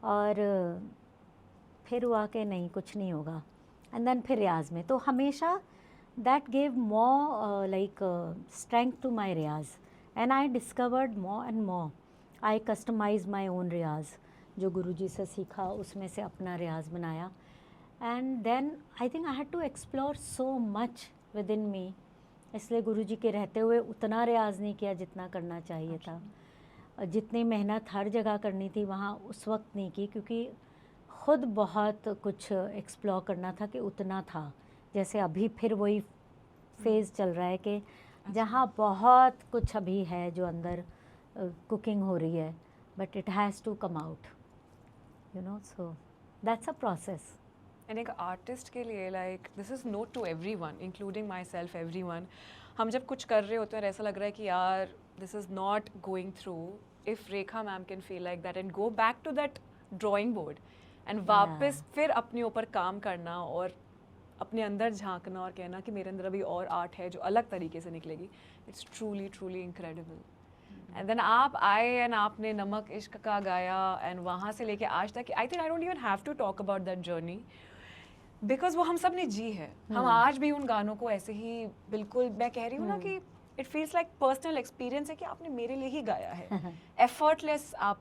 Speaker 1: और फिर हुआ कि नहीं कुछ नहीं होगा. एंड देन फिर रियाज में तो हमेशा that gave more strength to my riyaz, and I discovered more and more. I customized my own riyaz, जो गुरुजी से सीखा उसमें से अपना रियाज बनाया. and then I think I had to explore so much within me. इसलिए गुरुजी के रहते हुए उतना रियाज नहीं किया जितना करना चाहिए था. जितनी मेहनत हर जगह करनी थी वहाँ उस वक्त नहीं की, क्योंकि ख़ुद बहुत कुछ एक्सप्लोर करना था कि उतना था. जैसे अभी फिर वही फेज़ चल रहा है कि जहाँ बहुत कुछ अभी है जो अंदर कुकिंग हो रही है, but it has to come out, so that's a process.
Speaker 2: And एक आर्टिस्ट के लिए like this is not to everyone including myself everyone. हम जब कुछ कर रहे होते हैं ऐसा लग रहा है कि यार this is not going through. If Rekha ma'am can feel like that and go back to that drawing board and वापस फिर अपने ऊपर काम करना और अपने अंदर झांकना और कहना कि मेरे अंदर अभी और आर्ट है जो अलग तरीके से निकलेगी, it's truly truly incredible. And then आप आए एंड आपने नमक इश्क का गाया, एंड वहाँ से लेके आज तक I think I don't even have to talk about that journey, because वो हम सब ने जी है। हम आज भी उन गानों को ऐसे ही बिल्कुल, मैं कह रही हूँ ना कि it feels like personal experience है कि आपने मेरे लिए ही गाया है। एफर्टलेस आप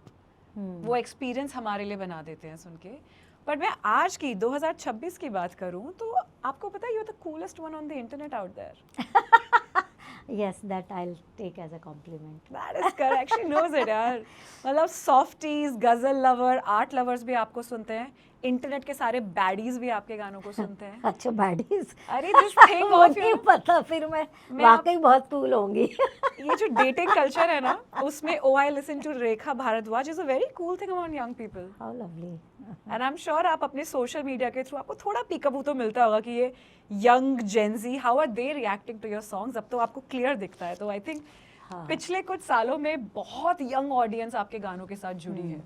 Speaker 2: वो एक्सपीरियंस हमारे लिए बना देते हैं सुन के। बट मैं आज की 2026 की बात करूँ तो आपको पता है you are the coolest one on the internet out there.
Speaker 1: Yes, that I'll take as a compliment.
Speaker 2: That is correct. She knows it यार। मतलब सॉफ्टीज, गजल लवर, आर्ट लवर्स भी आपको सुनते हैं, इंटरनेट के सारे बैडीज भी आपके गानों को सुनते हैं।
Speaker 1: अच्छा, बैडीज।
Speaker 2: अरे दिस थिंग ऑफ
Speaker 1: मुझे पता, फिर मैं वाकई बहुत कूल होंगी।
Speaker 2: ये जो डेटिंग कल्चर है ना, उसमें oh I listen to Rekha Bhardwaj is a very cool thing among young people.
Speaker 1: How lovely.
Speaker 2: And I am sure आप अपने सोशल मीडिया के थ्रू आपको थोड़ा पीकअप तो मिलता होगा कि ये young Gen Z how are they reacting to your songs. अब तो आपको क्लियर दिखता है। तो आई थिंक पिछले कुछ सालों में बहुत यंग ऑडियंस आपके गानों के साथ जुड़ी है।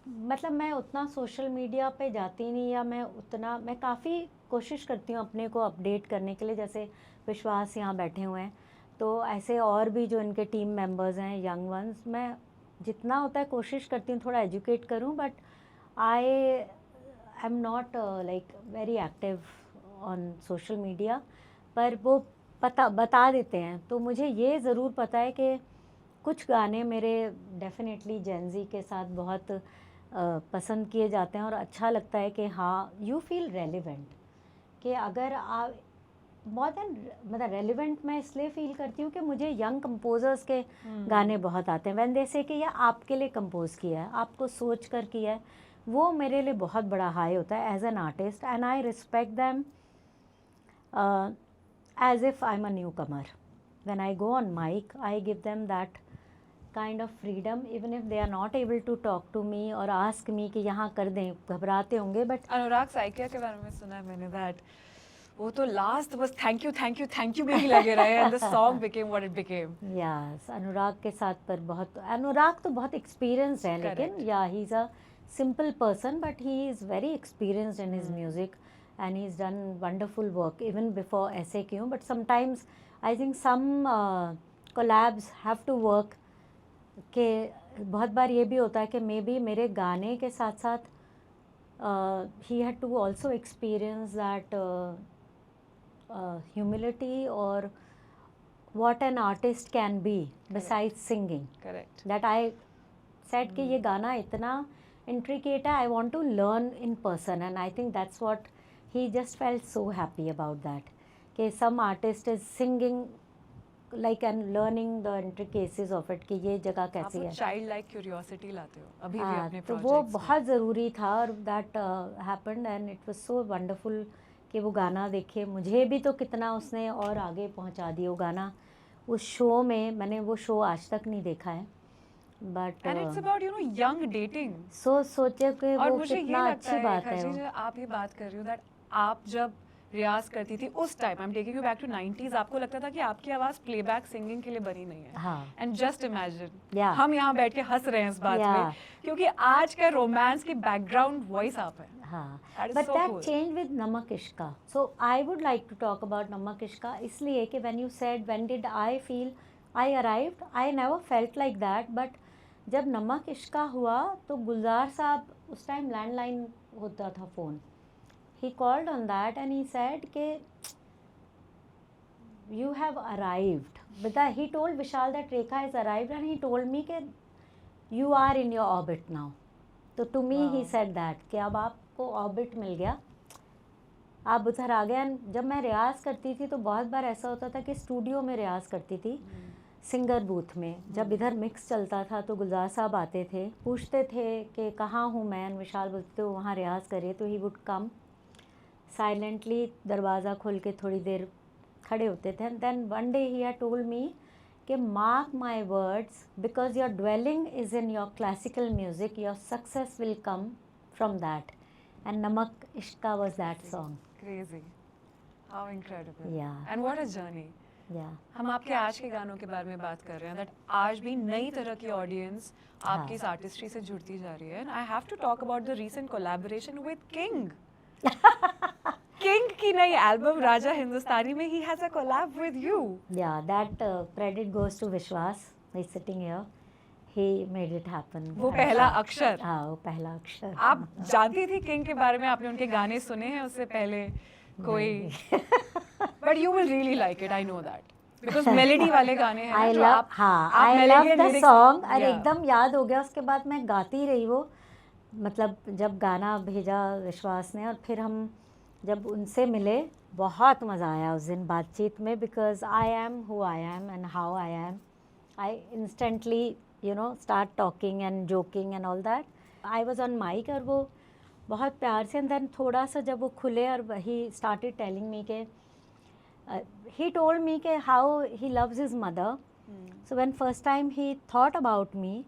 Speaker 1: मतलब मैं उतना सोशल मीडिया पे जाती नहीं, या मैं काफ़ी कोशिश करती हूँ अपने को अपडेट करने के लिए। जैसे विश्वास यहाँ बैठे हुए हैं, तो ऐसे और भी जो इनके टीम मेंबर्स हैं यंग वंस, मैं जितना होता है कोशिश करती हूँ थोड़ा एजुकेट करूँ, but I am not like very active on social media. पर वो बता देते हैं, तो मुझे ये ज़रूर पता है कि कुछ गाने मेरे डेफिनेटली जेंजी के साथ बहुत पसंद किए जाते हैं, और अच्छा लगता है कि हाँ यू फील रेलिवेंट। कि अगर आप मोर देन, मतलब रेलिवेंट मैं इसलिए फील करती हूँ कि मुझे यंग कंपोजर्स के गाने बहुत आते हैं। व्हेन दे से कि यह आपके लिए कंपोज किया है, आपको सोच कर किया है, वो मेरे लिए बहुत बड़ा हाई होता है as an artist. And I respect them as if I am a newcomer. When I go on mic I give them that kind of freedom, even if they are not able to talk to me or ask me कि यहाँ कर दें, घबराते होंगे। But
Speaker 2: अनुराग साइकिया के बारे में सुना है मैंने, दैट वो तो लास्ट बस थैंक यू में ही लगे रहे, and the song became what it became.
Speaker 1: Yes, Anurag के साथ पर बहुत, अनुराग तो बहुत एक्सपीरियंस्ड है, लेकिन yeah he is a simple person but he is very experienced in his music, and he is done wonderful work even before ऐसे क्यों। But sometimes I think some collabs have to work, कि बहुत बार ये भी होता है कि may be मेरे गाने के साथ साथ ही had to also experience that humility और what an artist can be besides singing.
Speaker 2: Correct.
Speaker 1: That I said कि ये गाना इतना intricate है, I want to learn in person, and I think that's what he just felt so happy about that. कि some artist is singing like and learning the intricacies of it, कि ये जगह कैसी है।
Speaker 2: आप चाइल्ड लाइक क्यूरियोसिटी लाते हो अभी भी अपने
Speaker 1: तो
Speaker 2: प्रोजेक्ट्स
Speaker 1: वो
Speaker 2: में।
Speaker 1: बहुत ज़रूरी था, और that happened and it was so wonderful कि वो गाना देखे मुझे भी तो कितना उसने और आगे पहुंचा दिया वो गाना। उस शो में, मैंने वो शो आज तक नहीं देखा है, but
Speaker 2: and it's about you know young dating.
Speaker 1: सोचे कि
Speaker 2: और
Speaker 1: वो
Speaker 2: मुझे ये
Speaker 1: कितना
Speaker 2: लगता
Speaker 1: अच्छी
Speaker 2: है
Speaker 1: बात है
Speaker 2: खर्ची,
Speaker 1: वो।
Speaker 2: जो आप ये बात कर रही हो दैट आप जब रियाज करती थी उस time, I am taking you back to 90s, आपको लगता था कि आपकी आवाज प्लेबैक सिंगिंग के लिए बनी नहीं है।
Speaker 1: हाँ,
Speaker 2: एंड जस्ट इमेजिन,
Speaker 1: Yeah.
Speaker 2: हम यहाँ बैठ के हंस रहे हैं इस बात
Speaker 1: Yeah.
Speaker 2: में, क्योंकि आज का रोमांस की बैकग्राउंड वॉइस आप है।
Speaker 1: हाँ,
Speaker 2: That is
Speaker 1: but
Speaker 2: so
Speaker 1: that
Speaker 2: cool.
Speaker 1: Change with Namak Ishqa. So I would like to talk about Namak Ishqa, इसलिए कि when you said when did I feel I arrived, I never felt like that. But जब नमक इश्का हुआ तो गुलजार साहब, उस टाइम लैंडलाइन होता था phone, he called on that and he said कि you have arrived, but he told Vishal that Rekha has arrived, and he told me कि you are in your orbit now. तो to me he said that कि अब आपको orbit मिल गया, आप उधर आ गए। जब मैं रियाज़ करती थी तो बहुत बार ऐसा होता था कि स्टूडियो में रियाज़ करती थी, सिंगर बूथ में, जब इधर मिक्स चलता था तो गुलजार साहब आते थे, पूछते थे कि कहाँ हूँ मैं, विशाल बोलते थे वहाँ रियाज़ करिए, तो ही वुड कम साइलेंटली, दरवाज़ा खोल के थोड़ी देर खड़े होते थे। Then one day he had told me कि mark my words, because your dwelling is in your classical music, your success will come from that, and Namak Ishqa was that song.
Speaker 2: Crazy. How incredible.
Speaker 1: Yeah.
Speaker 2: And what a journey.
Speaker 1: या
Speaker 2: हम आपके आज के गानों के बारे में बात कर रहे हैं, दैट आज भी नई तरह की ऑडियंस आपकी इस आर्टिस्ट्री से जुड़ती जा रही है। And I have to talk about the recent collaboration with King. King की नई एल्बम राजा हिंदुस्तानी में he has a collab with you.
Speaker 1: Yeah, that credit goes to Vishwas. He's sitting here. He made it happen.
Speaker 2: वो पहला अक्षर.
Speaker 1: हाँ, वो पहला अक्षर.
Speaker 2: आप जानती थी किंग के बारे में, आपने उनके गाने सुने हैं उससे पहले कोई? But you will really like it, I know that, because melody वाले गाने हैं ना,
Speaker 1: I
Speaker 2: जो
Speaker 1: love,
Speaker 2: आप
Speaker 1: हाँ,
Speaker 2: आप
Speaker 1: I
Speaker 2: melody
Speaker 1: love
Speaker 2: and
Speaker 1: the
Speaker 2: lyrics-
Speaker 1: song. और
Speaker 2: Yeah.
Speaker 1: एकदम याद हो गया, उसके बाद मैं गाती रही वो, मतलब जब गाना भेजा विश्वास ने, और फिर हम जब उनसे मिले बहुत मज़ा आया उस दिन बातचीत में, because I am who I am and how I am. I instantly start talking and joking and all that. I was on mic और वो बहुत प्यार से, एंड देन थोड़ा सा जब वो खुले और ही स्टार्टेड टेलिंग मी के he told me ke how he loves his mother. So when first time he thought about me,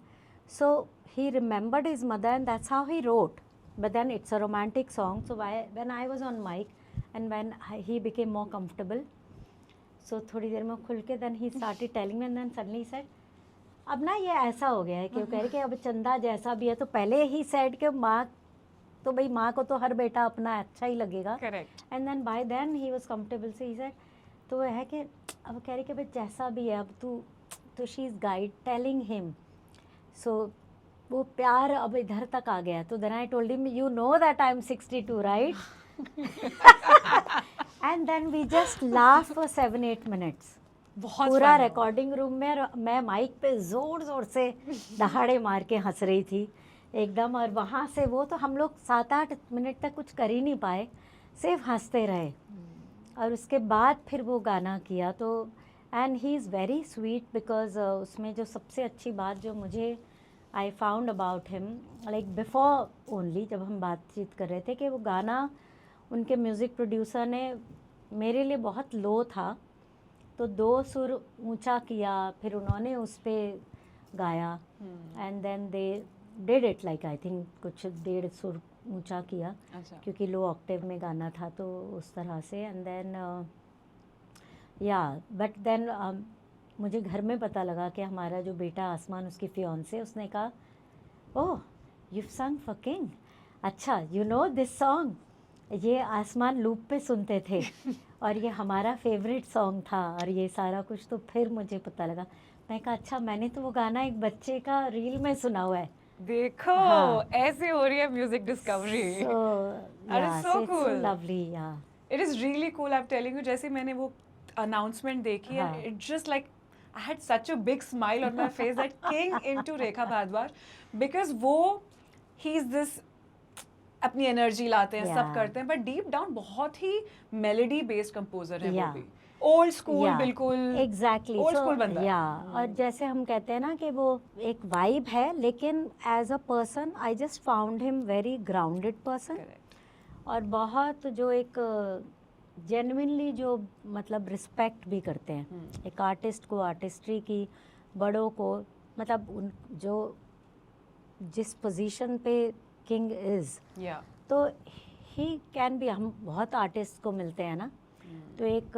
Speaker 1: so he remembered his mother and that's how he wrote. But then it's a romantic song. So when I was on mic and when he became more comfortable, so थोड़ी देर में खुल के then he started telling me and then suddenly he said, अब ना ये ऐसा हो गया है कि वो कह रहे कि अब चंदा जैसा भी है, तो पहले ही said कि माँ, तो भाई माँ को तो हर बेटा अपना अच्छा ही लगेगा.
Speaker 2: Correct.
Speaker 1: And then by then he was comfortable. से ही सेड, तो वो है कि अब कह रही कि भाई जैसा भी है अब तू, तो she is guide telling him. So वो प्यार अब इधर तक आ गया. तो then I told him, you know that I am 62 right. And then we just laugh for 7-8 minutes
Speaker 2: बहुत
Speaker 1: पूरा
Speaker 2: fun हुआ.
Speaker 1: रिकॉर्डिंग रूम में. और मैं माइक पे ज़ोर ज़ोर से दहाड़े मार के हंस रही थी एकदम. और वहाँ से वो तो हम लोग 7-8 मिनट तक कुछ कर ही नहीं पाए, सिर्फ हंसते रहे. और उसके बाद फिर वो गाना किया. तो and he is very sweet, because उसमें जो सबसे अच्छी बात जो मुझे I found about him, like before only जब हम बातचीत कर रहे थे, कि वो गाना उनके म्यूज़िक प्रोड्यूसर ने मेरे लिए बहुत लो था, तो 2 सुर ऊंचा किया, फिर उन्होंने उस पर गाया. And then they did it like I think कुछ 1.5 सुर ऊंचा किया,
Speaker 2: अच्छा.
Speaker 1: क्योंकि लो ऑक्टेव में गाना था, तो उस तरह से. एंड देन या बट देन मुझे घर में पता लगा कि हमारा जो बेटा आसमान, उसकी फियांसे, उसने कहा, ओह यू संग फॉर किंग, अच्छा यू नो दिस सॉन्ग. ये आसमान लूप पे सुनते थे और ये हमारा फेवरेट सॉन्ग था और ये सारा कुछ. तो फिर मुझे पता लगा. मैं कहा अच्छा, मैंने तो वो गाना एक बच्चे का रील में सुना हुआ है.
Speaker 2: देखो,
Speaker 1: हाँ.
Speaker 2: ऐसे हो रही है म्यूजिक डिस्कवरी.
Speaker 1: अरे
Speaker 2: so cool.
Speaker 1: Lovely. Yeah
Speaker 2: it is really cool. I am telling you, जैसे मैंने वो अनाउंसमेंट देखी,
Speaker 1: हाँ.
Speaker 2: And it just like I had such a big smile on my face that King into Rekha Bhardwaj, because वो he is this, अपनी energy लाते हैं, सब
Speaker 1: Yeah.
Speaker 2: करते हैं, बट डीप डाउन बहुत ही मेलोडी बेस्ड कंपोजर है.
Speaker 1: Yeah.
Speaker 2: वो भी ओल्ड स्कूल,
Speaker 1: Yeah,
Speaker 2: बिल्कुल
Speaker 1: एग्जैक्टली.
Speaker 2: old school बंदा है.
Speaker 1: या और जैसे हम कहते हैं ना कि वो एक वाइब है, लेकिन as a person I just found him very grounded person.
Speaker 2: Correct.
Speaker 1: और बहुत जो एक जेन्युइनली जो मतलब रिस्पेक्ट भी करते हैं एक आर्टिस्ट को, आर्टिस्ट्री की, बड़ों को, मतलब उन जो जिस पोजीशन पे किंग इज़,
Speaker 2: या
Speaker 1: तो ही कैन बी. हम बहुत आर्टिस्ट को मिलते हैं ना, तो एक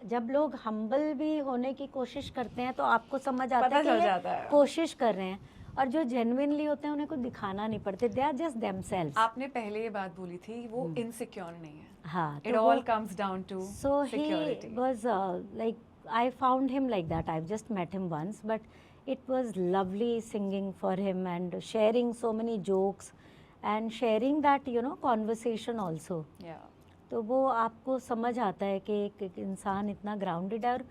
Speaker 1: जब लोग हम्बल भी होने की कोशिश करते हैं तो आपको समझ आता
Speaker 2: पता
Speaker 1: है कि
Speaker 2: चल
Speaker 1: ये
Speaker 2: जाता है.
Speaker 1: कोशिश कर रहे हैं. और जो जेन्युइनली होते हैं उन्हें कुछ दिखाना नहीं पड़ते, दे आर जस्ट देमसेल्व्स.
Speaker 2: आपने पहले ये बात बोली थी, वो इनसिक्योर नहीं है.
Speaker 1: हाँ,
Speaker 2: it all comes down to
Speaker 1: so he
Speaker 2: security.
Speaker 1: was like I found him like that. I've just met him once, but it was lovely singing for him and sharing so many jokes and sharing that conversation also.
Speaker 2: या
Speaker 1: तो वो आपको समझ आता है कि एक इंसान इतना ग्राउंडेड है. और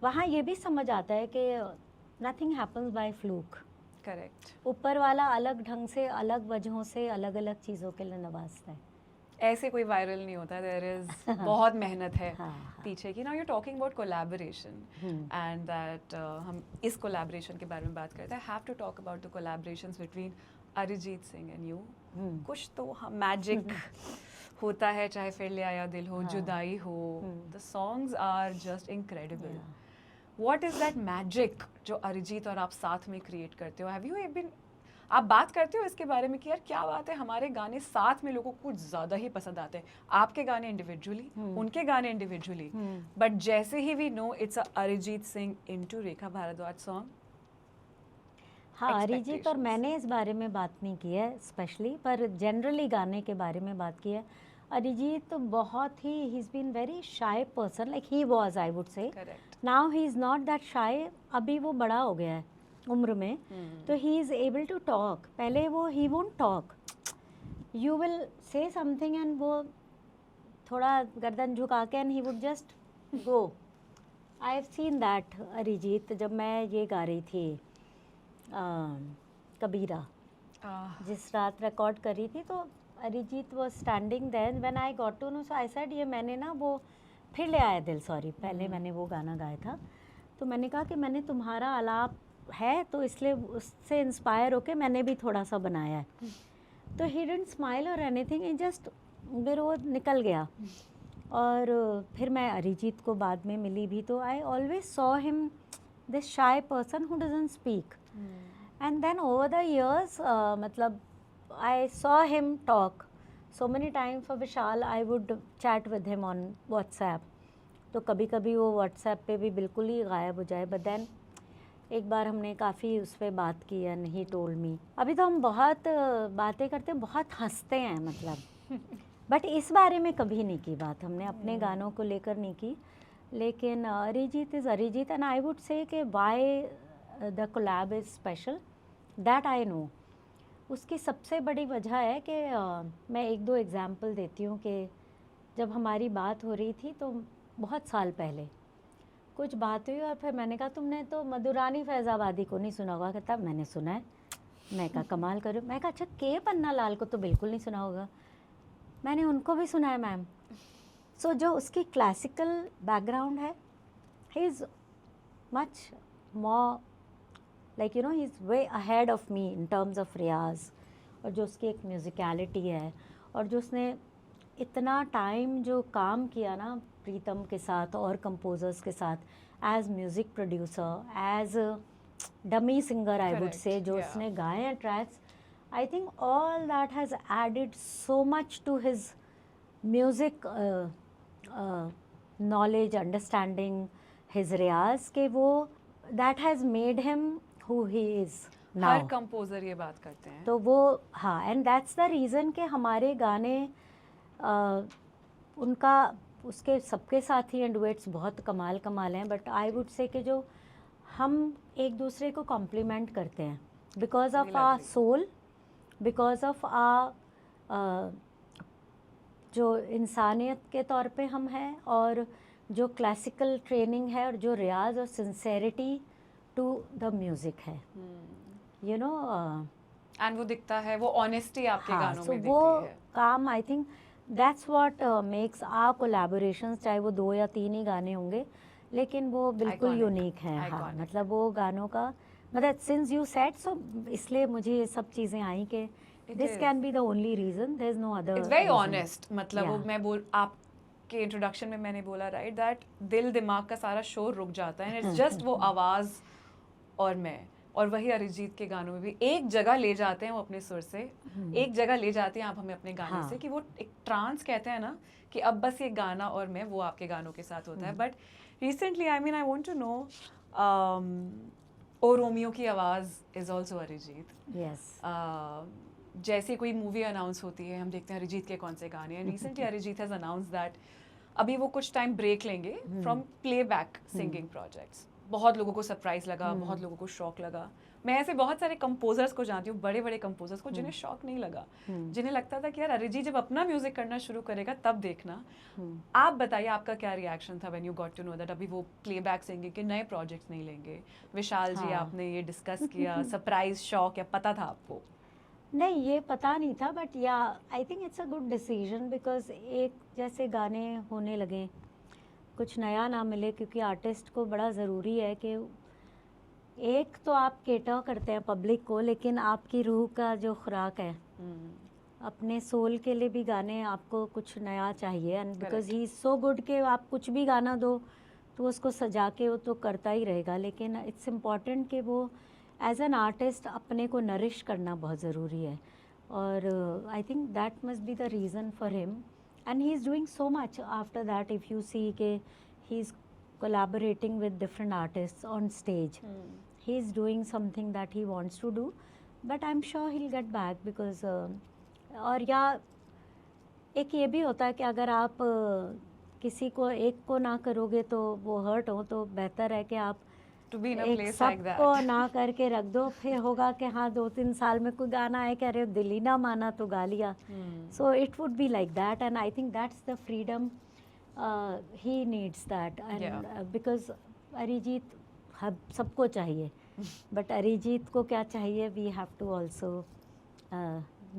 Speaker 1: वहाँ ये भी समझ आता है कि nothing happens by fluke.
Speaker 2: Correct.
Speaker 1: ऊपर वाला अलग ढंग से, अलग वजहों से, अलग अलग चीज़ों के लिए नवाजता है.
Speaker 2: ऐसे कोई वायरल नहीं होता. देयर इज बहुत मेहनत है
Speaker 1: हाँ.
Speaker 2: पीछे की. Now you talking about collaboration,
Speaker 1: hmm.
Speaker 2: And that हम इस कोलैबोरेशन के बारे में बात करते हैं. Have to talk about the collaborations between Arijit Singh and you.
Speaker 1: Hmm.
Speaker 2: कुछ तो मैजिक होता है, चाहे फिर ले आया दिल हो,
Speaker 1: हाँ.
Speaker 2: जुदाई हो.
Speaker 1: Hmm.
Speaker 2: The songs are just incredible.
Speaker 1: Yeah.
Speaker 2: What is that magic जो अरिजीत और आप साथ में क्रिएट करते हो? हैव यू बीन, आप बात करते हो इसके बारे में कि यार क्या बात है, हमारे गाने साथ में लोगों को कुछ ज़्यादा ही पसंद आते हैं. आपके गाने इंडिविजुअली, उनके गाने इंडिविजुअली, बट जैसे ही we know it's a Arijit Singh into Rekha Bhardwaj song.
Speaker 1: हाँ, अरिजीत और
Speaker 2: Expectations.
Speaker 1: मैंने इस बारे में बात नहीं की है स्पेशली, पर जनरली गाने के बारे में बात की है. अरिजीत तो बहुत ही he is been very shy person, like he was, I would say.
Speaker 2: Correct.
Speaker 1: Now he is not that shy. अभी वो बड़ा हो गया है उम्र में, तो he is able to talk. पहले वो he won't talk. You will say something and वो थोड़ा गर्दन झुका के and he would just go. I have seen that Arijit. जब मैं ये गा रही थी कबीरा, जिस रात रिकॉर्ड करी थी, तो Arijit was standing there. When I got to know, so I said ये मैंने ना वो फिर ले आया दिल, सॉरी, पहले मैंने वो गाना गाया था. तो मैंने कहा कि मैंने तुम्हारा आलाप है तो इसलिए उससे इंस्पायर होके मैंने भी थोड़ा सा बनाया है. तो ही डिडंट स्माइल और एनीथिंग, ही जस्ट फिर वो निकल गया. और फिर मैं अरिजीत को बाद में मिली भी, तो I always saw him this shy person who doesn't speak. And then over the years, matlab, I saw him talk so many times. For Vishal, I would chat with him on WhatsApp. तो कभी कभी वो WhatsApp पे भी बिल्कुल ही गायब हो जाए. But then एक बार हमने काफ़ी उस पर बात की and he told me. अभी तो हम बहुत बातें करते हैं, बहुत हंसते हैं मतलब. बट इस बारे में कभी नहीं की बात हमने, अपने गानों को लेकर नहीं की. लेकिन Arijit is Arijit, and I would say कि why the collab is special, that I know. उसकी सबसे बड़ी वजह है कि मैं एक दो एग्जांपल देती हूँ कि जब हमारी बात हो रही थी तो बहुत साल पहले कुछ बात हुई, और फिर मैंने कहा तुमने तो मधुरानी फैज़ाबादी को नहीं सुना होगा. कहता मैंने सुना है. मैं कहा कमाल करो. मैं कहा अच्छा के पन्ना लाल को तो बिल्कुल नहीं सुना होगा. मैंने उनको भी सुना है मैम. सो जो उसकी क्लासिकल बैकग्राउंड है, he is much more like you know, he is way ahead of me in terms of riyaz. और जो उसकी एक म्यूज़िकलिटी है, और जो उसने इतना टाइम जो काम किया ना प्रीतम के साथ और कंपोजर्स के साथ, as music producer, as dummy singer, I would say, जो उसने गाए हैं tracks, I think all that has added so much to his music knowledge, understanding, his riyaz, के वो that has made him who he is now.
Speaker 2: हर composer ये बात करते हैं.
Speaker 1: तो वो हाँ, एंड दैट्स द रीज़न कि हमारे गाने उनका उसके सबके साथ ही डुएट्स बहुत कमाल कमाल हैं. बट आई वुड से कि जो हम एक दूसरे को कॉम्प्लीमेंट करते हैं because of our soul, because of our जो इंसानियत के तौर पे हम हैं, और जो क्लासिकल ट्रेनिंग है, और जो रियाज और सिंसेरिटी टू द म्यूज़िक है, यू नो.
Speaker 2: एंड वो दिखता है, वो ऑनेस्टी आपके गानों में दिखती
Speaker 1: वो
Speaker 2: है.
Speaker 1: काम, I think that's what makes our collaborations, चाहे वो 2 या 3 ही गाने होंगे, लेकिन वो बिल्कुल यूनिक है. हाँ, मतलब वो गानों का, मतलब सिंस यू सेड, सो इसलिए मुझे ये सब चीज़ें आई कि this can be the only reason, there is no other.
Speaker 2: It's very honest. मतलब वो मैं बोल आपके इंट्रोडक्शन में मैंने बोला राइट, दैट दिल दिमाग का सारा शोर रुक जाता है, एंड इट्स जस्ट वो आवाज़ और मैं. और वही अरिजीत के गानों में भी एक जगह ले जाते हैं वो अपने सुर से, एक जगह ले जाते हैं आप हमें अपने गाने से, कि वो एक ट्रांस कहते हैं ना, कि अब बस ये गाना और मैं, वो आपके गानों के साथ होता है. But recently, I mean, I want to know, O Romeo की आवाज़ इज़ ऑल्सो अरिजीत.
Speaker 1: यस.
Speaker 2: जैसे कोई मूवी अनाउंस होती है, हम देखते हैं अरिजीत के कौन से गाने हैं. Recently Arijit has announce that अभी वो कुछ टाइम ब्रेक लेंगे फ्रॉम प्लेबैक सिंगिंग प्रोजेक्ट्स. बहुत लोगों को सरप्राइज लगा, बहुत लोगों को शौक लगा. मैं ऐसे बहुत सारे कंपोजर्स को जानती हूँ, बड़े बड़े कंपोजर्स को, जिन्हें शौक नहीं लगा, जिन्हें लगता था कि यार अरिजीत जब अपना म्यूजिक करना शुरू करेगा तब देखना. आप बताइए आपका क्या रिएक्शन था when you got to know that अभी वो प्लेबैक सिंगिंग के नए प्रोजेक्ट्स नहीं लेंगे? विशाल जी, आपने ये डिस्कस किया, सरप्राइज, शौक, या पता था आपको?
Speaker 1: नहीं, ये पता नहीं था, बट या I think it's a good decision, because एक जैसे गाने होने लगे, कुछ नया ना मिले, क्योंकि आर्टिस्ट को बड़ा ज़रूरी है कि एक तो आप केटर करते हैं पब्लिक को, लेकिन आपकी रूह का जो खुराक है, अपने सोल के लिए भी गाने आपको कुछ नया चाहिए. And because he is so good कि आप कुछ भी गाना दो तो उसको सजा के वो तो करता ही रहेगा. लेकिन इट्स इम्पॉर्टेंट कि वो एज एन आर्टिस्ट अपने को नरिश करना बहुत ज़रूरी है. और I think that must be the reason for him, and he is doing so much after that. If you see ke he is collaborating with different artists on stage, he is doing something that he wants to do, but I'm sure he'll get back because और या एक ये भी होता है कि अगर आप किसी को एक को ना करोगे तो वो हर्ट हो, तो बेहतर है कि आप
Speaker 2: टू बी इन अ
Speaker 1: एक
Speaker 2: प्लेस लाइक
Speaker 1: सबको
Speaker 2: दैट।
Speaker 1: ना करके रख दो, फिर होगा कि हाँ 2-3 साल में कोई गाना है कि अरे दिल ही ना माना तो गा लिया. So it would be like that, and I think that's the freedom he needs that, and
Speaker 2: Yeah.
Speaker 1: because Arijit सबको चाहिए, but अरिजीत को क्या चाहिए, we have to also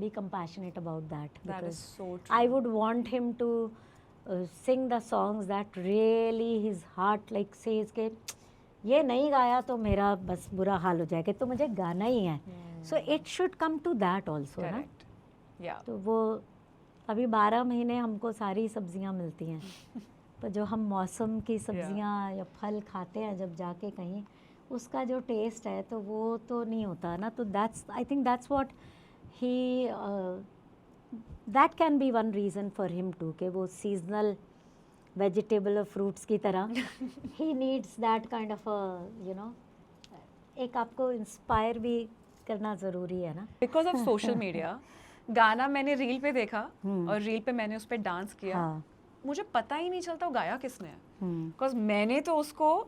Speaker 1: be compassionate about that,
Speaker 2: That is
Speaker 1: because
Speaker 2: so
Speaker 1: I
Speaker 2: true.
Speaker 1: would want him to sing the songs that really his heart like says के ये नहीं गाया तो मेरा बस बुरा हाल हो जाएगा, तो मुझे गाना ही है. So it should come to that also ना.
Speaker 2: Correct. Yeah.
Speaker 1: तो वो अभी 12 महीने हमको सारी सब्जियां मिलती हैं, पर जो हम मौसम की सब्जियां या फल खाते हैं जब जाके कहीं, उसका जो टेस्ट है तो वो तो नहीं होता ना. तो that's, I think that's what he, that can be one reason for him to, कि वो सीजनल वेजिटेबल और फ्रूट्स की तरह ही needs that kind of you know, एक आपको इंस्पायर भी करना ज़रूरी है ना.
Speaker 2: बिकॉज ऑफ सोशल मीडिया, गाना मैंने रील पे देखा और रील पे मैंने उस पर डांस किया.
Speaker 1: हाँ.
Speaker 2: मुझे पता ही नहीं चलता वो गाया किसने है,
Speaker 1: हम्म.
Speaker 2: बिकॉज मैंने तो उसको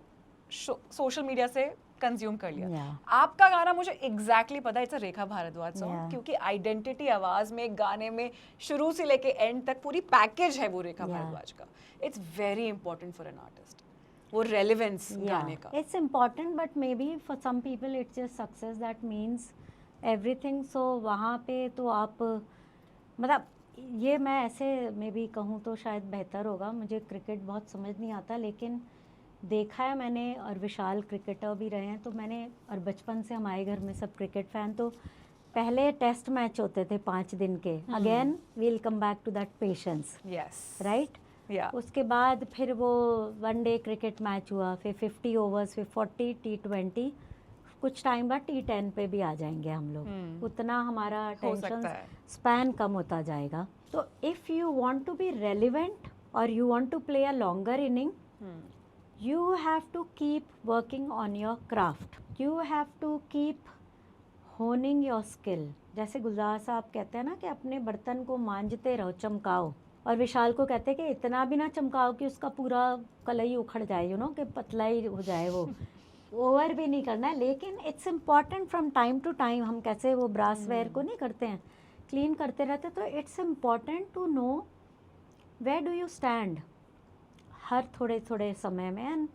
Speaker 2: सोशल मीडिया से कंज्यूम कर लिया.
Speaker 1: Yeah.
Speaker 2: आपका गाना मुझे एग्जैक्टली पता है, it's a Rekha Bhardwaj song,
Speaker 1: Yeah.
Speaker 2: क्योंकि आइडेंटिटी आवाज में गाने में शुरू से लेके एंड तक पूरी पैकेज है वो रेखा
Speaker 1: Yeah.
Speaker 2: भारद्वाज का. It's very important for an artist, वो रेलेवेंस गाने का.
Speaker 1: It's important, but maybe for some people it's just success that means everything. So वहाँ पे तो आप, मतलब ये मैं ऐसे मे बी कहूँ तो शायद बेहतर होगा, मुझे क्रिकेट बहुत समझ नहीं आता, लेकिन देखा है मैंने, और विशाल क्रिकेटर भी रहे हैं, तो मैंने, और बचपन से हमारे घर में सब क्रिकेट फ़ैन, तो पहले टेस्ट मैच होते थे 5 दिन के, again we'll come back to that patience,
Speaker 2: yes.
Speaker 1: Right.
Speaker 2: Yeah.
Speaker 1: उसके बाद फिर वो वनडे क्रिकेट मैच हुआ, फिर 50 ओवर्स, फिर 40, T20, कुछ टाइम बाद T10 पे भी आ जाएंगे हम लोग. उतना हमारा
Speaker 2: हो
Speaker 1: टेंशन
Speaker 2: सकता है.
Speaker 1: स्पैन कम होता जाएगा. तो if you want to be relevant और you want to play a longer inning, you have to keep working on your craft. You have to keep honing your skill. जैसे गुलजार साहब कहते हैं ना कि अपने बर्तन को मांजते रहो, चमकाओ, और विशाल को कहते हैं कि इतना भी ना चमकाओ कि उसका पूरा कलई उखड़ जाए, यू नो, कि पतला ही हो जाए, वो ओवर भी नहीं करना है. लेकिन it's important from time to time, हम कैसे वो ब्रासवेयर को नहीं करते हैं, क्लीन करते रहते, तो it's important to know where do you stand हर थोड़े थोड़े समय में, and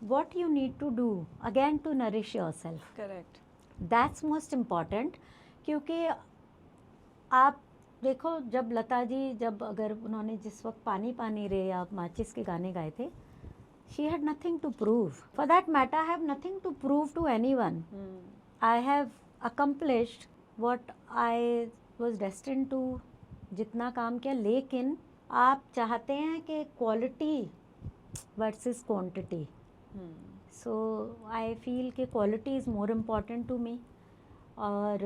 Speaker 1: what you need to do again to nourish yourself.
Speaker 2: Correct.
Speaker 1: That's most important. क्योंकि आप देखो, जब लता जी, जब अगर उन्होंने जिस वक्त पानी पानी रे या माचिस के गाने गाए थे, she had nothing to prove. For that matter I have nothing to prove to anyone. I have accomplished what I was destined to, जितना काम किया. लेकिन आप चाहते हैं कि quality versus quantity, so I feel कि quality is more important to me, और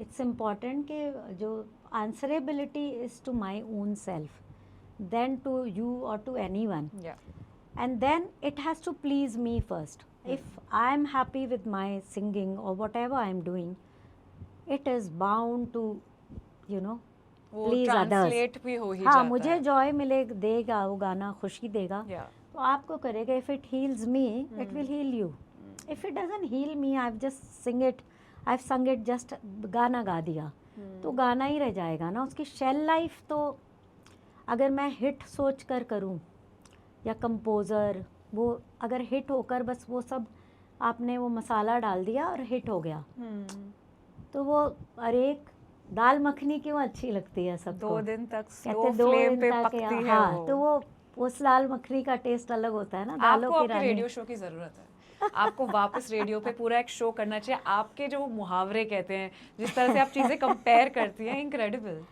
Speaker 1: इट्स इम्पॉर्टेंट कि जो answerability is to my own self than to you और to anyone, and then it has to please me first. If I am happy with my singing or whatever I am doing, it is bound to, you know,
Speaker 2: वो
Speaker 1: please others.
Speaker 2: Translate भी हो ही
Speaker 1: हाँ,
Speaker 2: जाता
Speaker 1: मुझे
Speaker 2: है.
Speaker 1: Joy मिले देगा वो गाना, खुशी देगा,
Speaker 2: Yeah.
Speaker 1: तो आपको करेगा. If it heals me, it will heal you. If it doesn't heal me, I just sing it, I sung it, just गाना गा दिया, तो गाना ही रह जाएगा ना. उसकी शेल लाइफ तो, अगर मैं हिट सोच कर करूँ या कंपोज़र, वो अगर हिट होकर बस वो सब आपने वो मसाला डाल दिया और हिट हो गया, तो वो, अरे एक दाल मखनी क्यों अच्छी लगती है सबको,
Speaker 2: 2 दिन तक
Speaker 1: कहते
Speaker 2: स्लो
Speaker 1: 2
Speaker 2: फ्लेम
Speaker 1: दिन
Speaker 2: पे
Speaker 1: तक
Speaker 2: पकती है
Speaker 1: हाँ,
Speaker 2: वो.
Speaker 1: तो वो उस दाल मखनी का टेस्ट अलग होता है ना, दालों
Speaker 2: आपको
Speaker 1: की
Speaker 2: आपके
Speaker 1: रानी.
Speaker 2: रेडियो शो की जरूरत है. आपको वापस रेडियो पे पूरा एक शो करना चाहिए. आपके जो मुहावरे कहते हैं, जिस तरह से आप चीजें कंपेयर करती हैं, incredible.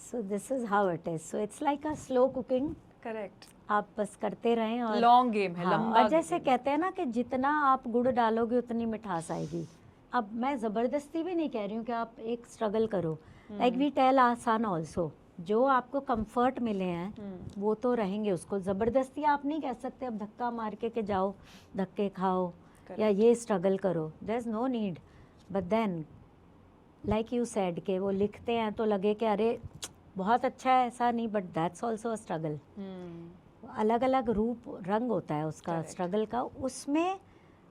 Speaker 1: So this is how it is. So it's like a slow cooking.
Speaker 2: Correct.
Speaker 1: आप बस करते रहें, और
Speaker 2: लॉन्ग गेम है,
Speaker 1: हाँ,
Speaker 2: लंबा
Speaker 1: और जैसे
Speaker 2: game.
Speaker 1: कहते हैं ना कि जितना आप गुड़ डालोगे उतनी मिठास आएगी. अब मैं ज़बरदस्ती भी नहीं कह रही हूँ कि आप एक स्ट्रगल करो. लाइक वी टेल आसान ऑल्सो, जो आपको कंफर्ट मिले हैं वो तो रहेंगे. उसको ज़बरदस्ती आप नहीं कह सकते अब धक्का मार के जाओ धक्के खाओ या ये स्ट्रगल करो. There is no need. But then like you said के वो लिखते हैं तो लगे कि अरे बहुत अच्छा है ऐसा नहीं, but that's also a struggle. अलग अलग रूप रंग होता है उसका
Speaker 2: Correct.
Speaker 1: स्ट्रगल का, उसमें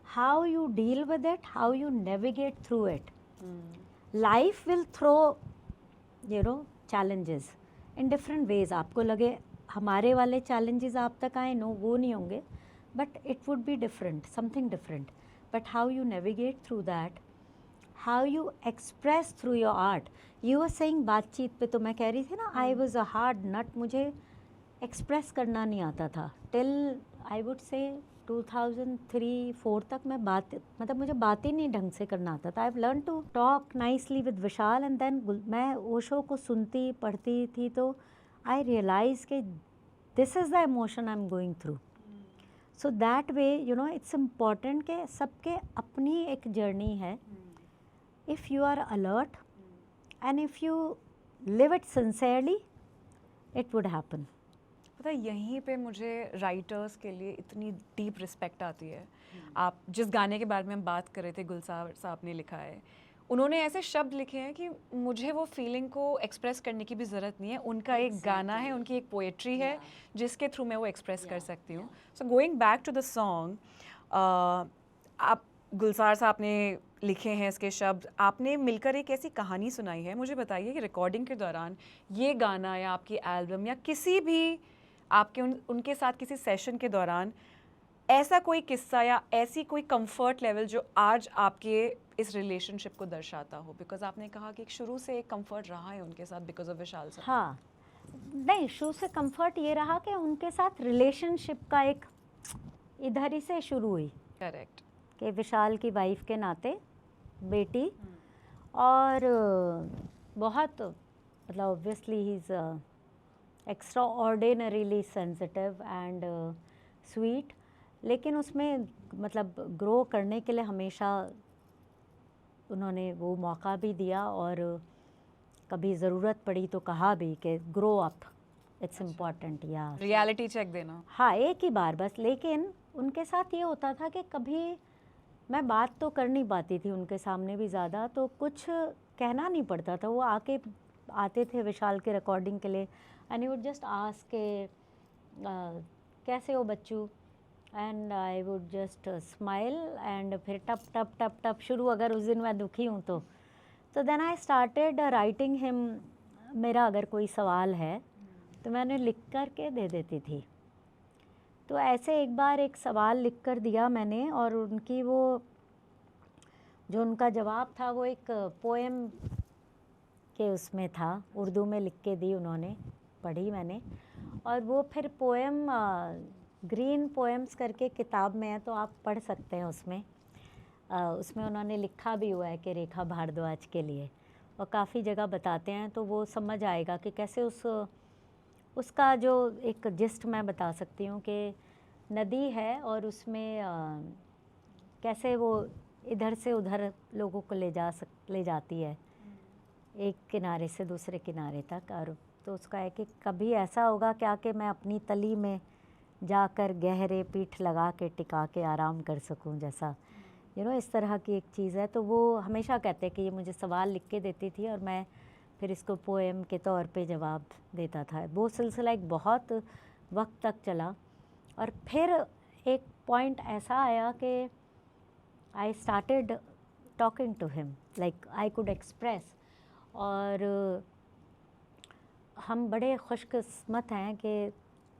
Speaker 1: how you deal with it, how you navigate through it. Life will throw you know challenges in different ways. आपको लगे हमारे वाले चैलेंजेस आप तक आए, नो वो नहीं होंगे, but it would be different, something different. But how you navigate through that, how you express through your art. You are saying बातचीत पे, तो मैं कह रही थी ना, आई वॉज अ हार्ड नट, मुझे एक्सप्रेस करना नहीं आता था टिल आई वुड से 2003-4 तक। मैं बात मतलब मुझे बात ही नहीं ढंग से करना आता था। I have learn to talk nicely with Vishal and then मैं ओशो को सुनती पढ़ती थी तो आई रियलाइज कि this is the emotion I am going through. So that way you know it's important कि सबके अपनी एक जर्नी है। If you are alert and if you live it sincerely, it would happen.
Speaker 2: पता है यहीं पे मुझे राइटर्स के लिए इतनी डीप रिस्पेक्ट आती है। आप जिस गाने के बारे में हम बात कर रहे थे, गुलजार साहब ने लिखा है, उन्होंने ऐसे शब्द लिखे हैं कि मुझे वो फीलिंग को एक्सप्रेस करने की भी ज़रूरत नहीं है। उनका एक गाना है, उनकी एक पोएट्री है जिसके थ्रू मैं वो एक्सप्रेस कर सकती हूँ। So going back to the song, आप गुलजार साहब ने लिखे हैं इसके शब्द, आपने मिलकर एक ऐसी कहानी सुनाई है। मुझे बताइए कि रिकॉर्डिंग के दौरान ये गाना या आपकी एल्बम या किसी भी आपके उनके साथ किसी सेशन के दौरान ऐसा कोई किस्सा या ऐसी कोई कंफर्ट लेवल जो आज आपके इस रिलेशनशिप को दर्शाता हो? बिकॉज आपने कहा कि शुरू से एक कंफर्ट रहा है उनके साथ बिकॉज ऑफ विशाल सर।
Speaker 1: हाँ, नहीं, शुरू से कंफर्ट ये रहा कि उनके साथ रिलेशनशिप का एक इधर ही से शुरू हुई
Speaker 2: करेक्ट।
Speaker 1: कि विशाल की वाइफ के नाते बेटी, और बहुत मतलब obviously he is extra ordinarily sensitive and sweet, लेकिन उसमें मतलब ग्रो करने के लिए हमेशा उन्होंने वो मौका भी दिया, और कभी ज़रूरत पड़ी तो कहा भी कि ग्रो अप, इट्स इम्पॉर्टेंट। या
Speaker 2: रियलिटी चेक देना।
Speaker 1: हाँ, एक ही बार बस। लेकिन उनके साथ ये होता था कि कभी मैं बात तो कर नहीं पाती थी उनके सामने भी ज़्यादा, तो कुछ कहना नहीं पड़ता था। वो आते थे विशाल के रिकॉर्डिंग के लिए and he would just ask के कैसे हो बच्चू, and I would just smile and फिर टप टप टप टप शुरू, अगर उस दिन मैं दुखी हूँ तो then I started writing him. मेरा अगर कोई सवाल है तो मैं उन्हें लिख कर के दे देती थी। तो ऐसे एक बार एक सवाल लिख कर दिया मैंने, और उनकी वो जो उनका जवाब था वो एक पोएम के उसमें था, उर्दू में लिख के दी उन्होंने, पढ़ी मैंने। और वो फिर पोएम ग्रीन पोएम्स करके किताब में है, तो आप पढ़ सकते हैं उसमें। उसमें उन्होंने लिखा भी हुआ है कि रेखा भारद्वाज के लिए, और काफ़ी जगह बताते हैं, तो वो समझ आएगा कि कैसे उसका जो एक जिस्ट मैं बता सकती हूँ कि नदी है और उसमें कैसे वो इधर से उधर लोगों को ले जाती है एक किनारे से दूसरे किनारे तक। और तो उसका है कि कभी ऐसा होगा क्या कि मैं अपनी तली में जाकर गहरे पीठ लगा के टिका के आराम कर सकूं, जैसा इस तरह की एक चीज़ है। तो वो हमेशा कहते हैं कि ये मुझे सवाल लिख के देती थी और मैं फिर इसको पोएम के तौर पे जवाब देता था। वो सिलसिला एक बहुत वक्त तक चला, और फिर एक पॉइंट ऐसा आया कि I started talking to him, like I could express. और हम बड़े खुशकिस्मत हैं कि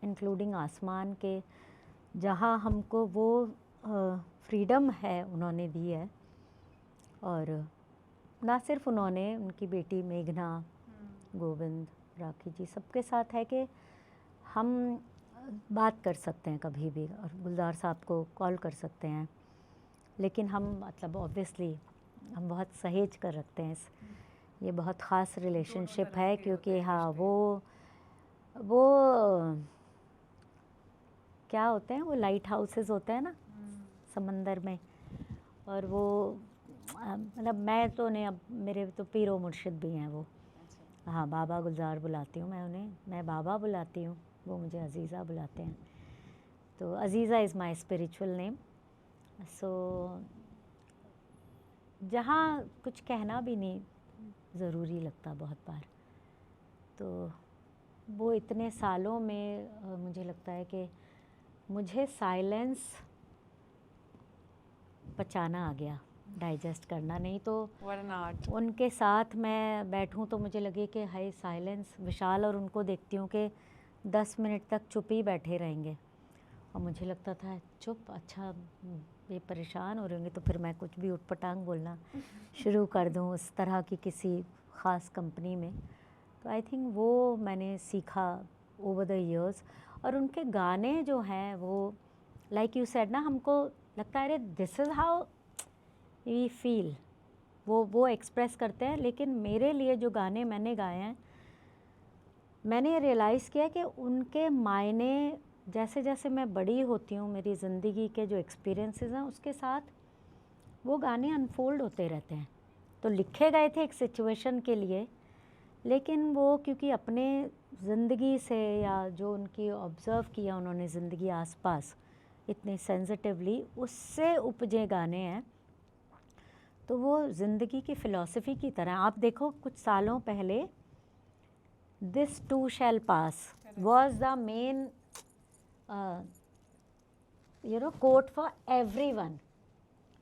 Speaker 1: इंक्लूडिंग आसमान के, जहाँ हमको वो फ्रीडम है उन्होंने दी है। और ना सिर्फ उन्होंने, उनकी बेटी मेघना, गोविंद, राखी जी, सबके साथ है कि हम बात कर सकते हैं कभी भी, और गुलजार साहब को कॉल कर सकते हैं। लेकिन हम मतलब ऑब्वियसली हम बहुत सहेज कर रखते हैं ये बहुत ख़ास रिलेशनशिप है, क्योंकि हाँ वो क्या होते हैं, वो लाइट हाउसेस होते हैं ना समंदर में। और वो मतलब मैं तो नहीं, अब मेरे तो पीरो मुर्शिद भी हैं वो। हाँ, बाबा गुलजार बुलाती हूँ मैं उन्हें, मैं बाबा बुलाती हूँ, वो मुझे अज़ीज़ा बुलाते हैं। तो अज़ीज़ा इज़ माई स्पिरिचुअल नेम। सो जहाँ कुछ कहना भी नहीं ज़रूरी लगता बहुत बार, तो वो इतने सालों में मुझे लगता है कि मुझे साइलेंस पचाना आ गया, डाइजेस्ट करना। नहीं तो
Speaker 2: What an art.
Speaker 1: उनके साथ मैं बैठूं तो मुझे लगे कि हाय साइलेंस। विशाल और उनको देखती हूँ कि 10 मिनट तक चुप ही बैठे रहेंगे, और मुझे लगता था चुप, अच्छा ये परेशान हो रहे होंगे तो फिर मैं कुछ भी उटपटांग बोलना शुरू कर दूँ उस तरह की किसी ख़ास कंपनी में। तो आई थिंक वो मैंने सीखा ओवर द इयर्स। और उनके गाने जो हैं वो लाइक यू सेड ना, हमको लगता है अरे this is how we feel, वो एक्सप्रेस करते हैं। लेकिन मेरे लिए जो गाने मैंने गाए हैं, मैंने रियलाइज़ किया कि उनके मायने जैसे जैसे मैं बड़ी होती हूँ, मेरी ज़िंदगी के जो एक्सपीरियंसेस हैं उसके साथ वो गाने अनफोल्ड होते रहते हैं। तो लिखे गए थे एक सिचुएशन के लिए, लेकिन वो क्योंकि अपने ज़िंदगी से या जो उनकी ऑब्ज़र्व किया उन्होंने ज़िंदगी आसपास इतनी सेंसिटिवली, उससे उपजे गाने हैं। तो वो ज़िंदगी की फ़िलॉसफी की तरह। आप देखो कुछ सालों पहले this to shell pass was the main quote for everyone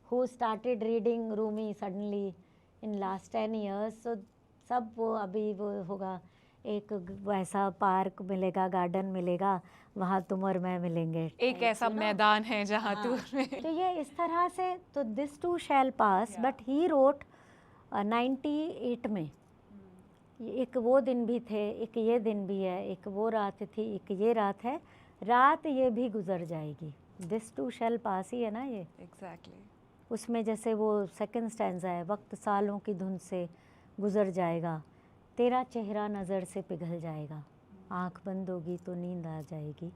Speaker 1: who started reading Rumi suddenly in last 10 years. So सब वो अभी वो होगा, एक वैसा पार्क मिलेगा, गार्डन मिलेगा, वहाँ तुम और मैं मिलेंगे,
Speaker 2: एक ऐसा मैदान है जहाँ
Speaker 1: हाँ।
Speaker 2: तू
Speaker 1: तो ये इस तरह से, तो this to shell pass, but he wrote 98 में। एक वो दिन भी थे, एक ये दिन भी है, एक वो रात थी, एक ये रात है, रात ये भी गुजर जाएगी। दिस टू शैल पास ही है ना ये।
Speaker 2: एग्जैक्टली।
Speaker 1: उसमें जैसे वो सेकंड स्टैंजा है, वक्त सालों की धुन से गुजर जाएगा, तेरा चेहरा नज़र से पिघल जाएगा, आँख बंद होगी तो नींद आ जाएगी।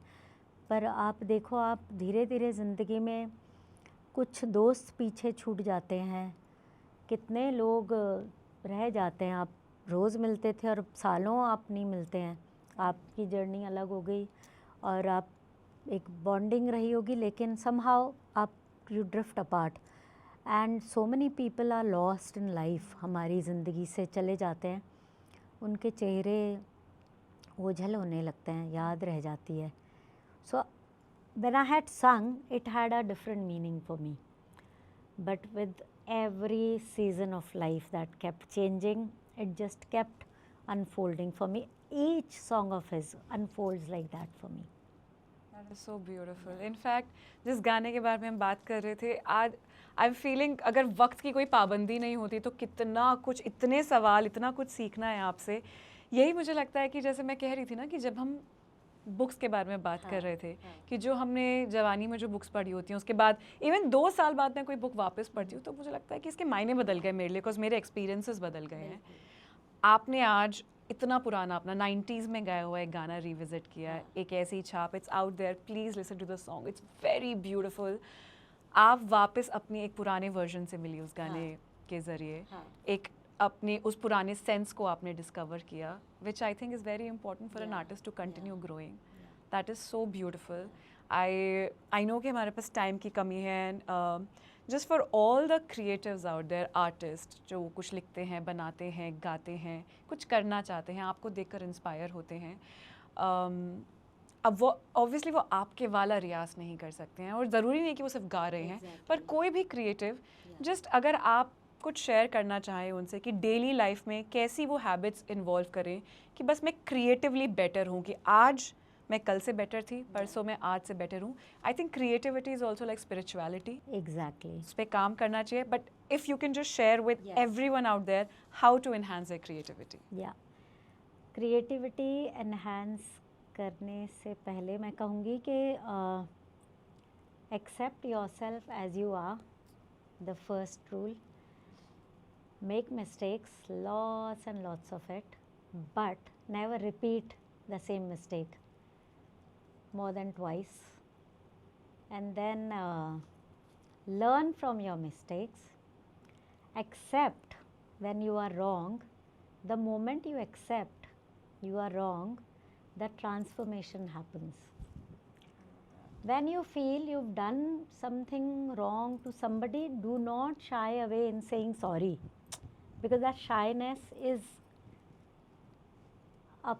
Speaker 1: पर आप देखो, आप धीरे धीरे ज़िंदगी में कुछ दोस्त पीछे छूट जाते हैं, कितने लोग रह जाते हैं। आप रोज़ मिलते थे और सालों आप नहीं मिलते हैं, आपकी जर्नी अलग हो गई और आप एक बॉन्डिंग रही होगी, लेकिन समहाउ आप you drift apart and so many people are lost in life, हमारी ज़िंदगी से चले जाते हैं, उनके चेहरे ओझल होने लगते हैं, याद रह जाती है। सो व्हेन आई हैड संग it had a different meaning for me, but with every season of life that kept changing, it just kept unfolding for me. Each song of his unfolds like that for me.
Speaker 2: That is so beautiful. In fact, जिस गाने के बारे में हम बात कर रहे थे, आज आई एम फीलिंग अगर वक्त की कोई पाबंदी नहीं होती तो कितना कुछ, इतने सवाल, इतना कुछ सीखना है आपसे। यही मुझे लगता है कि जैसे मैं कह रही थी ना कि जब हम बुक्स के बारे में बात कर रहे थे कि जो हमने जवानी में जो बुक्स पढ़ी होती हैं उसके बाद इवन 2 साल बाद मैं कोई बुक वापस पढ़ती हूँ तो मुझे लगता है कि इसके मायने बदल गए मेरे लिए, बिकॉज मेरे एक्सपीरियंसेस बदल गए हैं। आपने आज इतना पुराना अपना 90s में गाया हुआ एक गाना रिविजिट किया है, एक ऐसी छाप, it's out there, please listen to the song, it's very beautiful. आप वापस अपनी एक पुराने वर्जन से मिली उस गाने के ज़रिए, एक अपने उस पुराने सेंस को आपने डिस्कवर किया, which I think is very important for an artist to continue growing. That is so beautiful. I know कि हमारे पास टाइम की कमी है, just for all the creatives out there, artist जो कुछ लिखते हैं, बनाते हैं, गाते हैं, कुछ करना चाहते हैं, आपको देखकर इंस्पायर होते हैं, अब वो ऑब्वियसली वो आपके वाला रियाज नहीं कर सकते हैं और ज़रूरी नहीं कि वो सिर्फ गा रहे हैं, पर कोई भी क्रिएटिव जस्ट अगर आप कुछ शेयर करना चाहें उनसे कि डेली लाइफ में कैसी वो हैबिट्स इन्वॉल्व करें कि बस मैं क्रिएटिवली बेटर हूँ, कि आज मैं कल से बेटर थी, परसों मैं आज से बेटर हूँ। I think creativity is also like spirituality,
Speaker 1: Exactly.
Speaker 2: उस पर काम करना चाहिए, but if you can just share with everyone out there how to enhance their creativity.
Speaker 1: या क्रिएटिविटी एनहांस करने से पहले मैं कहूँगी कि accept yourself as you are, the first rule. Make mistakes, lots and lots of it, but never repeat the same mistake more than twice, and then learn from your mistakes. Accept when you are wrong. The moment you accept you are wrong, the transformation happens. When you feel you've done something wrong to somebody, do not shy away in saying sorry, because that shyness is a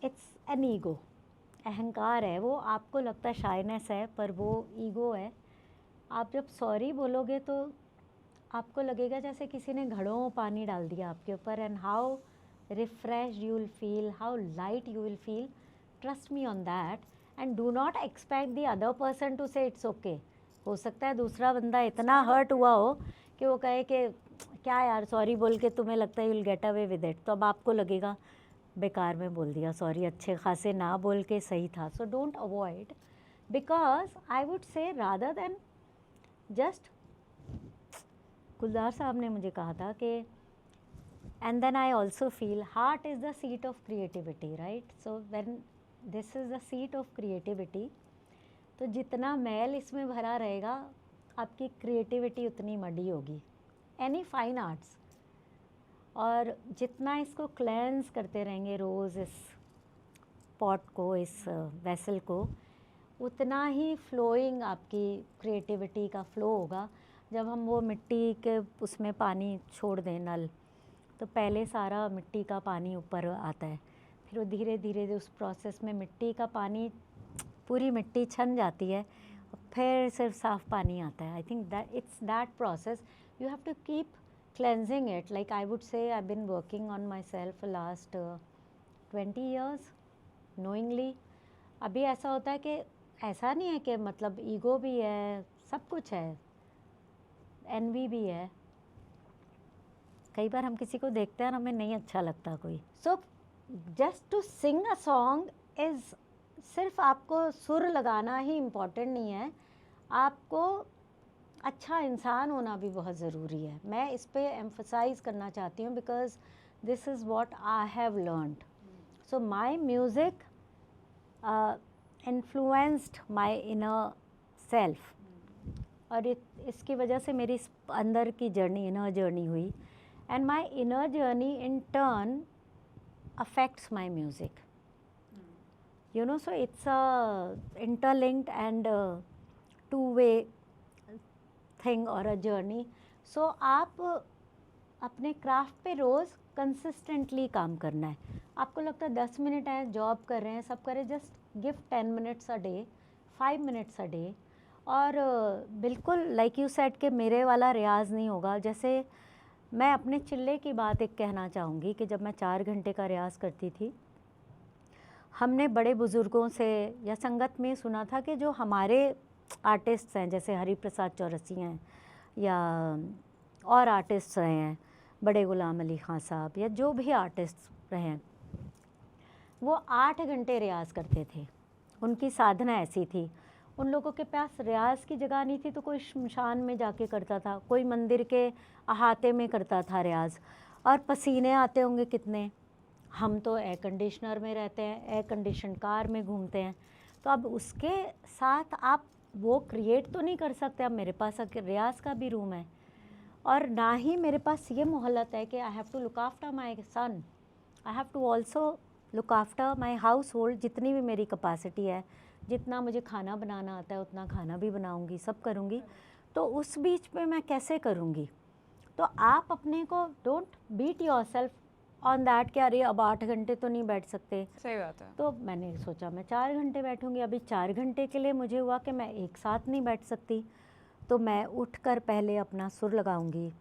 Speaker 1: it's an ego, अहंकार है वो, आपको लगता है shyness है पर वो ego है। आप जब सॉरी बोलोगे तो आपको लगेगा जैसे किसी ने घड़ों पानी डाल दिया आपके ऊपर, and how refreshed you will feel, how light you will feel, trust me on that. And do not expect the other person to say it's okay. हो सकता है दूसरा बंदा इतना हर्ट हुआ हो कि वो कहे कि क्या यार सॉरी बोल के तुम्हें लगता है you will get away with it, तो अब आपको लगेगा बेकार में बोल दिया सॉरी, अच्छे खासे ना बोल के सही था। So don't avoid, because I would say rather than just, Gulzar Sahab ने मुझे कहा था कि and then I also feel heart is the seat of creativity, right. So when this is the seat of creativity, तो जितना मैल इसमें भरा रहेगा आपकी क्रिएटिविटी उतनी मडी होगी, एनी फाइन आर्ट्स। और जितना इसको क्लेंस करते रहेंगे रोज़ इस पॉट को, इस वेसल को, उतना ही फ्लोइंग आपकी क्रिएटिविटी का फ्लो होगा। जब हम वो मिट्टी के उसमें पानी छोड़ दें नल, तो पहले सारा मिट्टी का पानी ऊपर आता है, फिर वो धीरे धीरे उस प्रोसेस में मिट्टी का पानी, पूरी मिट्टी छन जाती है, फिर सिर्फ साफ़ पानी आता है। I think that it's that process, you have to keep cleansing it. Like I would say I been working on myself last 20 years knowingly. अभी ऐसा होता है कि ऐसा नहीं है कि मतलब ईगो भी है, सब कुछ है, एनवी भी है। कई बार हम किसी को देखते हैं और हमें नहीं अच्छा लगता कोई। So just to sing a song is, सिर्फ आपको सुर लगाना ही इम्पॉर्टेंट नहीं है, आपको अच्छा इंसान होना भी बहुत ज़रूरी है। मैं इस पे एम्फसाइज़ करना चाहती हूँ because this is what I have learned. So my music influenced my inner self, और इसकी वजह से मेरी अंदर की जर्नी, इनर जर्नी हुई, and my inner journey in turn affects my music, you know. So it's a interlinked and two-way thing or a journey. So आप अपने क्राफ्ट पे रोज़ कंसिस्टेंटली काम करना है। आपको लगता है 10 मिनट है, जॉब कर रहे हैं, सब कर रहे हैं, just give 10 minutes a day, 5 minutes a day. और बिल्कुल लाइक यू सेड कि मेरे वाला रियाज नहीं होगा। जैसे मैं अपने चिल्ले की बात एक कहना चाहूँगी कि जब मैं 4 घंटे का रियाज करती थी, हमने बड़े बुज़ुर्गों से या संगत में सुना था कि जो हमारे आर्टिस्ट्स हैं, जैसे हरि प्रसाद चौरसिया हैं या और आर्टिस्ट्स रहे हैं, बड़े गुलाम अली खां साहब या जो भी आर्टिस्ट्स रहे हैं, वो 8 घंटे रियाज़ करते थे। उनकी साधना ऐसी थी। उन लोगों के पास रियाज़ की जगह नहीं थी तो कोई शमशान में जाके करता था, कोई मंदिर के अहाते में करता था रियाज़। और पसीने आते होंगे कितने। हम तो एयर कंडीशनर में रहते हैं, एयर कंडीशन कार में घूमते हैं, तो अब उसके साथ आप वो क्रिएट तो नहीं कर सकते। अब मेरे पास रियाज़ का भी रूम है, और ना ही मेरे पास ये मोहलत है कि I have to look after my son, I have to also look after my household. जितनी भी मेरी कैपेसिटी है, जितना मुझे खाना बनाना आता है उतना खाना भी बनाऊंगी, सब करूंगी। तो उस बीच में मैं कैसे करूंगी? तो आप अपने को don't beat yourself on that कि अरे अब 8 घंटे तो नहीं बैठ सकते।
Speaker 2: सही बात है।
Speaker 1: तो मैंने सोचा मैं 4 घंटे बैठूंगी। अभी 4 घंटे के लिए मुझे हुआ कि मैं एक साथ नहीं बैठ सकती, तो मैं उठकर पहले अपना सुर लगाऊंगी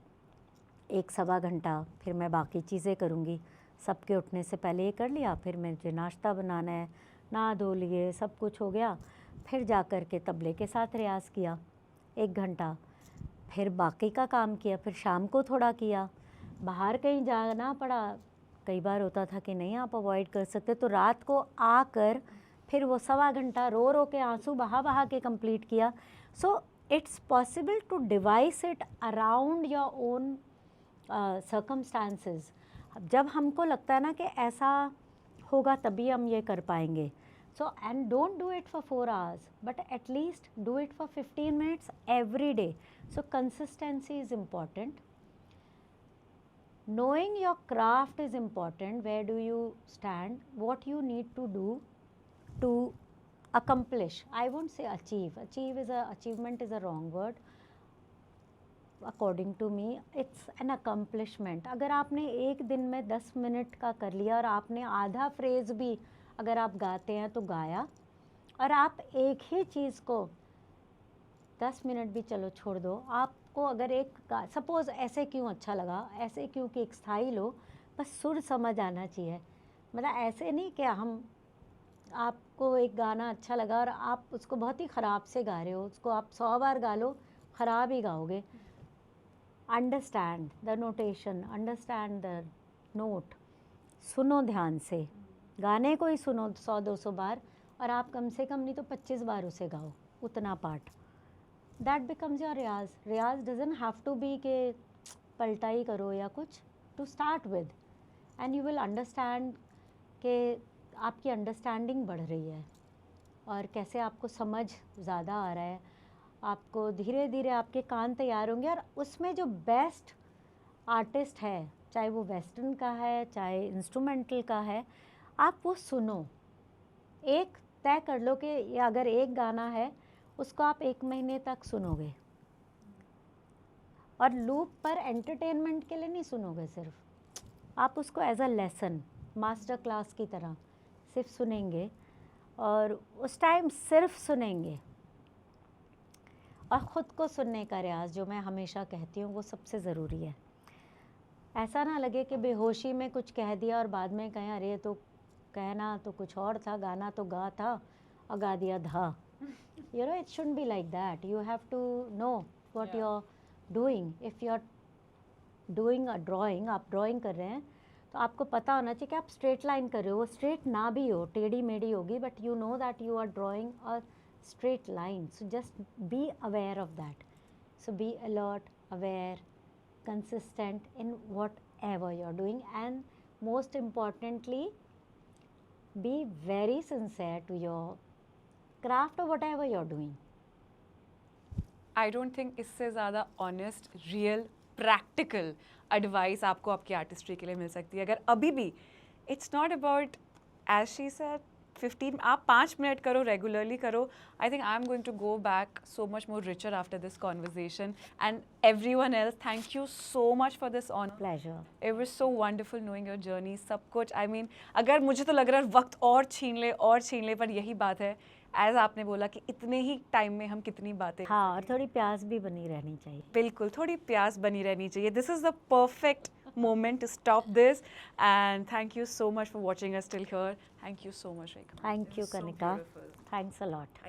Speaker 1: 1-1.25 घंटा, फिर मैं बाकी चीज़ें करूंगी। सबके उठने से पहले ये कर लिया, फिर मुझे नाश्ता बनाना है, नहा धो लिए, सब कुछ हो गया, फिर जा कर के तबले के साथ रियाज़ किया 1 घंटा, फिर बाकी का काम किया, फिर शाम को थोड़ा किया। बाहर कहीं जाना पड़ा, कई बार होता था कि नहीं आप अवॉइड कर सकते, तो रात को आकर फिर वो 1.25 घंटा रो रो के, आंसू बहा बहा के कंप्लीट किया। So it's possible to devise it around your own circumstances. जब हमको लगता है ना कि ऐसा होगा तभी हम ये कर पाएंगे, so and don't do it for 4 hours, but at least do it for 15 minutes every day. So consistency is important. Knowing your craft is important. Where do you stand? What you need to do to accomplish. I won't say achieve. Achievement is a wrong word. According to me, it's an accomplishment. अगर आपने एक दिन में 10 minute का कर लिया और आपने आधा फ्रेज़ भी अगर आप गाते हैं तो गाया, और आप एक ही चीज़ को 10 मिनट भी चलो छोड़ दो, आपको अगर एक सपोज़ ऐसे क्यों अच्छा लगा, ऐसे क्यों कि एक स्थाई लो, बस सुर समझ आना चाहिए। मतलब ऐसे नहीं कि हम आपको एक गाना अच्छा लगा और आप उसको बहुत ही ख़राब से गा रहे हो, उसको आप 100 बार गा लो ख़राब ही गाओगे। Understand the notation, understand the note, सुनो ध्यान से, गाने को ही सुनो 100-200 बार, और आप कम से कम नहीं तो 25 बार उसे गाओ उतना पार्ट। दैट बिकम्स योर रियाज। रियाज डजन हैव टू बी के पलटा ही करो या कुछ, to start with, and you will understand कि आपकी अंडरस्टैंडिंग बढ़ रही है और कैसे आपको समझ ज़्यादा आ रहा है। आपको धीरे धीरे आपके कान तैयार होंगे, और उसमें जो बेस्ट आर्टिस्ट है, चाहे वो वेस्टर्न का है चाहे इंस्ट्रूमेंटल का है, आप वो सुनो। एक तय कर लो कि ये अगर एक गाना है उसको आप 1 महीने तक सुनोगे, और लूप पर एंटरटेनमेंट के लिए नहीं सुनोगे, सिर्फ आप उसको as a lesson, master class की तरह सिर्फ सुनेंगे, और उस टाइम सिर्फ सुनेंगे। और ख़ुद को सुनने का रियाज, जो मैं हमेशा कहती हूँ, वो सबसे ज़रूरी है। ऐसा ना लगे कि बेहोशी में कुछ कह दिया और बाद में कहें अरे तो कहना तो कुछ और था, गाना तो गा था और गा दिया धा। You know, it shouldn't be like that. You have to know what you are doing. If you are doing a drawing, आप ड्राइंग कर रहे हैं, तो आपको पता होना चाहिए कि आप स्ट्रेट लाइन कर रहे हो। वो स्ट्रेट ना भी हो, टेढ़ी मेढ़ी होगी, but you know that you are drawing a straight line. So just be aware of that. So be alert, aware, consistent in whatever you're doing, and most importantly, be very sincere to your craft or whatever you're doing.
Speaker 2: I don't think इससे ज़्यादा honest, real, practical advice आपको आपकी artistry के लिए मिल सकती है। अगर अभी भी it's not about as she said 15, आप 5 मिनट करो, रेगुलरली करो। I think I am going to go back so much more richer after this conversation, and everyone else, thank you so much for this on.
Speaker 1: Pleasure.
Speaker 2: It was so wonderful knowing your journey, सब कुछ। I mean अगर मुझे तो लग रहा है वक्त और छीन ले, पर यही बात है, एज आपने बोला कि इतने ही टाइम में हम कितनी बातें।
Speaker 1: हाँ, और थोड़ी प्यास भी बनी रहनी चाहिए।
Speaker 2: बिल्कुल, थोड़ी प्यास बनी रहनी चाहिए। This is the perfect moment to stop this, and thank you so much for watching us till here. Thank you so much, Rekha.
Speaker 1: Thank you,
Speaker 2: So
Speaker 1: Kanika.
Speaker 2: beautiful.
Speaker 1: Thanks a lot.